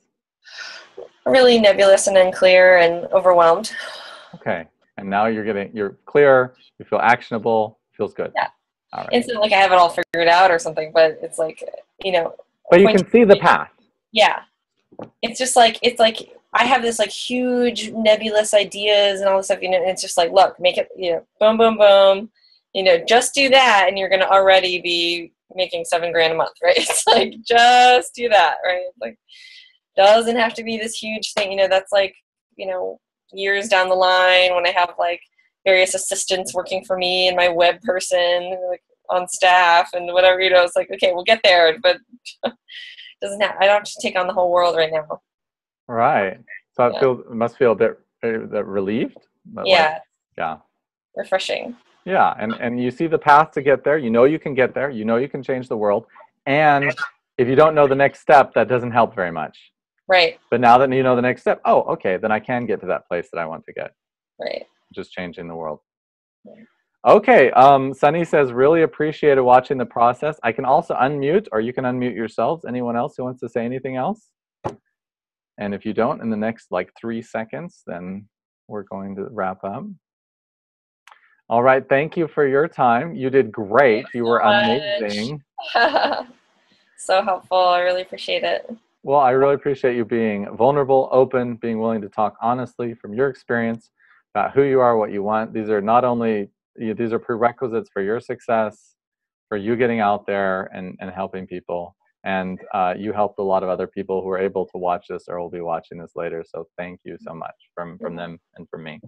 Really nebulous and unclear and overwhelmed. Okay. And now you're clear, you feel actionable, feels good. Yeah. All right. It's not like I have it all figured out or something, but it's like, But you can see the path. Yeah. It's just like, I have this like huge nebulous ideas and all this stuff, and it's just like, look, make it, boom, boom, boom, just do that. And you're going to already be making $7,000 a month, right? It's like, just do that, right? It's like, doesn't have to be this huge thing, that's like, years down the line when I have like various assistants working for me and my web person like on staff and whatever, it's like, okay, we'll get there, but I don't have to take on the whole world right now. Right. So it must feel a bit relieved. Yeah. Yeah. Refreshing. Yeah, and you see the path to get there. You can get there. You can change the world. And if you don't know the next step, that doesn't help very much. Right. But now that you know the next step, oh, okay, then I can get to that place that I want to get. Right. Just changing the world. Yeah. Okay, Sunny says, really appreciated watching the process. I can also unmute, or you can unmute yourselves. Anyone else who wants to say anything else? And if you don't, in the next like 3 seconds, then we're going to wrap up. All right, thank you for your time. You did great. You were amazing. So helpful. I really appreciate it. Well, I really appreciate you being vulnerable, open, being willing to talk honestly from your experience about who you are, what you want. These are not only, these are prerequisites for your success, for you getting out there and helping people. And you helped a lot of other people who are able to watch this or will be watching this later. So thank you so much from them and from me.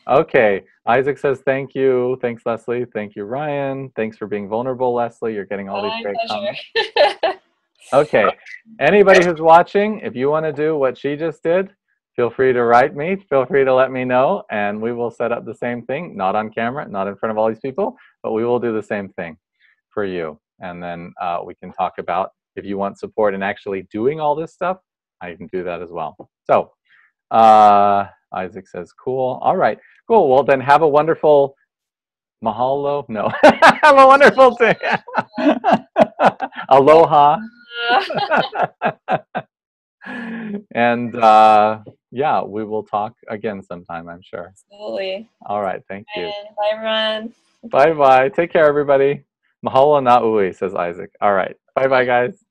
Okay, Isaac says thank you. Thanks, Leslie. Thank you, Ryan. Thanks for being vulnerable, Leslie. You're getting all these great comments. Okay, anybody who's watching, if you want to do what she just did, feel free to write me. Feel free to let me know, and we will set up the same thing, not on camera, not in front of all these people, but we will do the same thing for you. And then we can talk about if you want support in actually doing all this stuff, I can do that as well. So Isaac says, cool. All right, cool. Well, then have a wonderful mahalo. No, have a wonderful day. Aloha. And yeah, we will talk again sometime, I'm sure. Absolutely. All right, thank you. Bye, everyone. Bye-bye. Take care, everybody. Mahalo na ui, says Isaac. All right. Bye-bye, guys.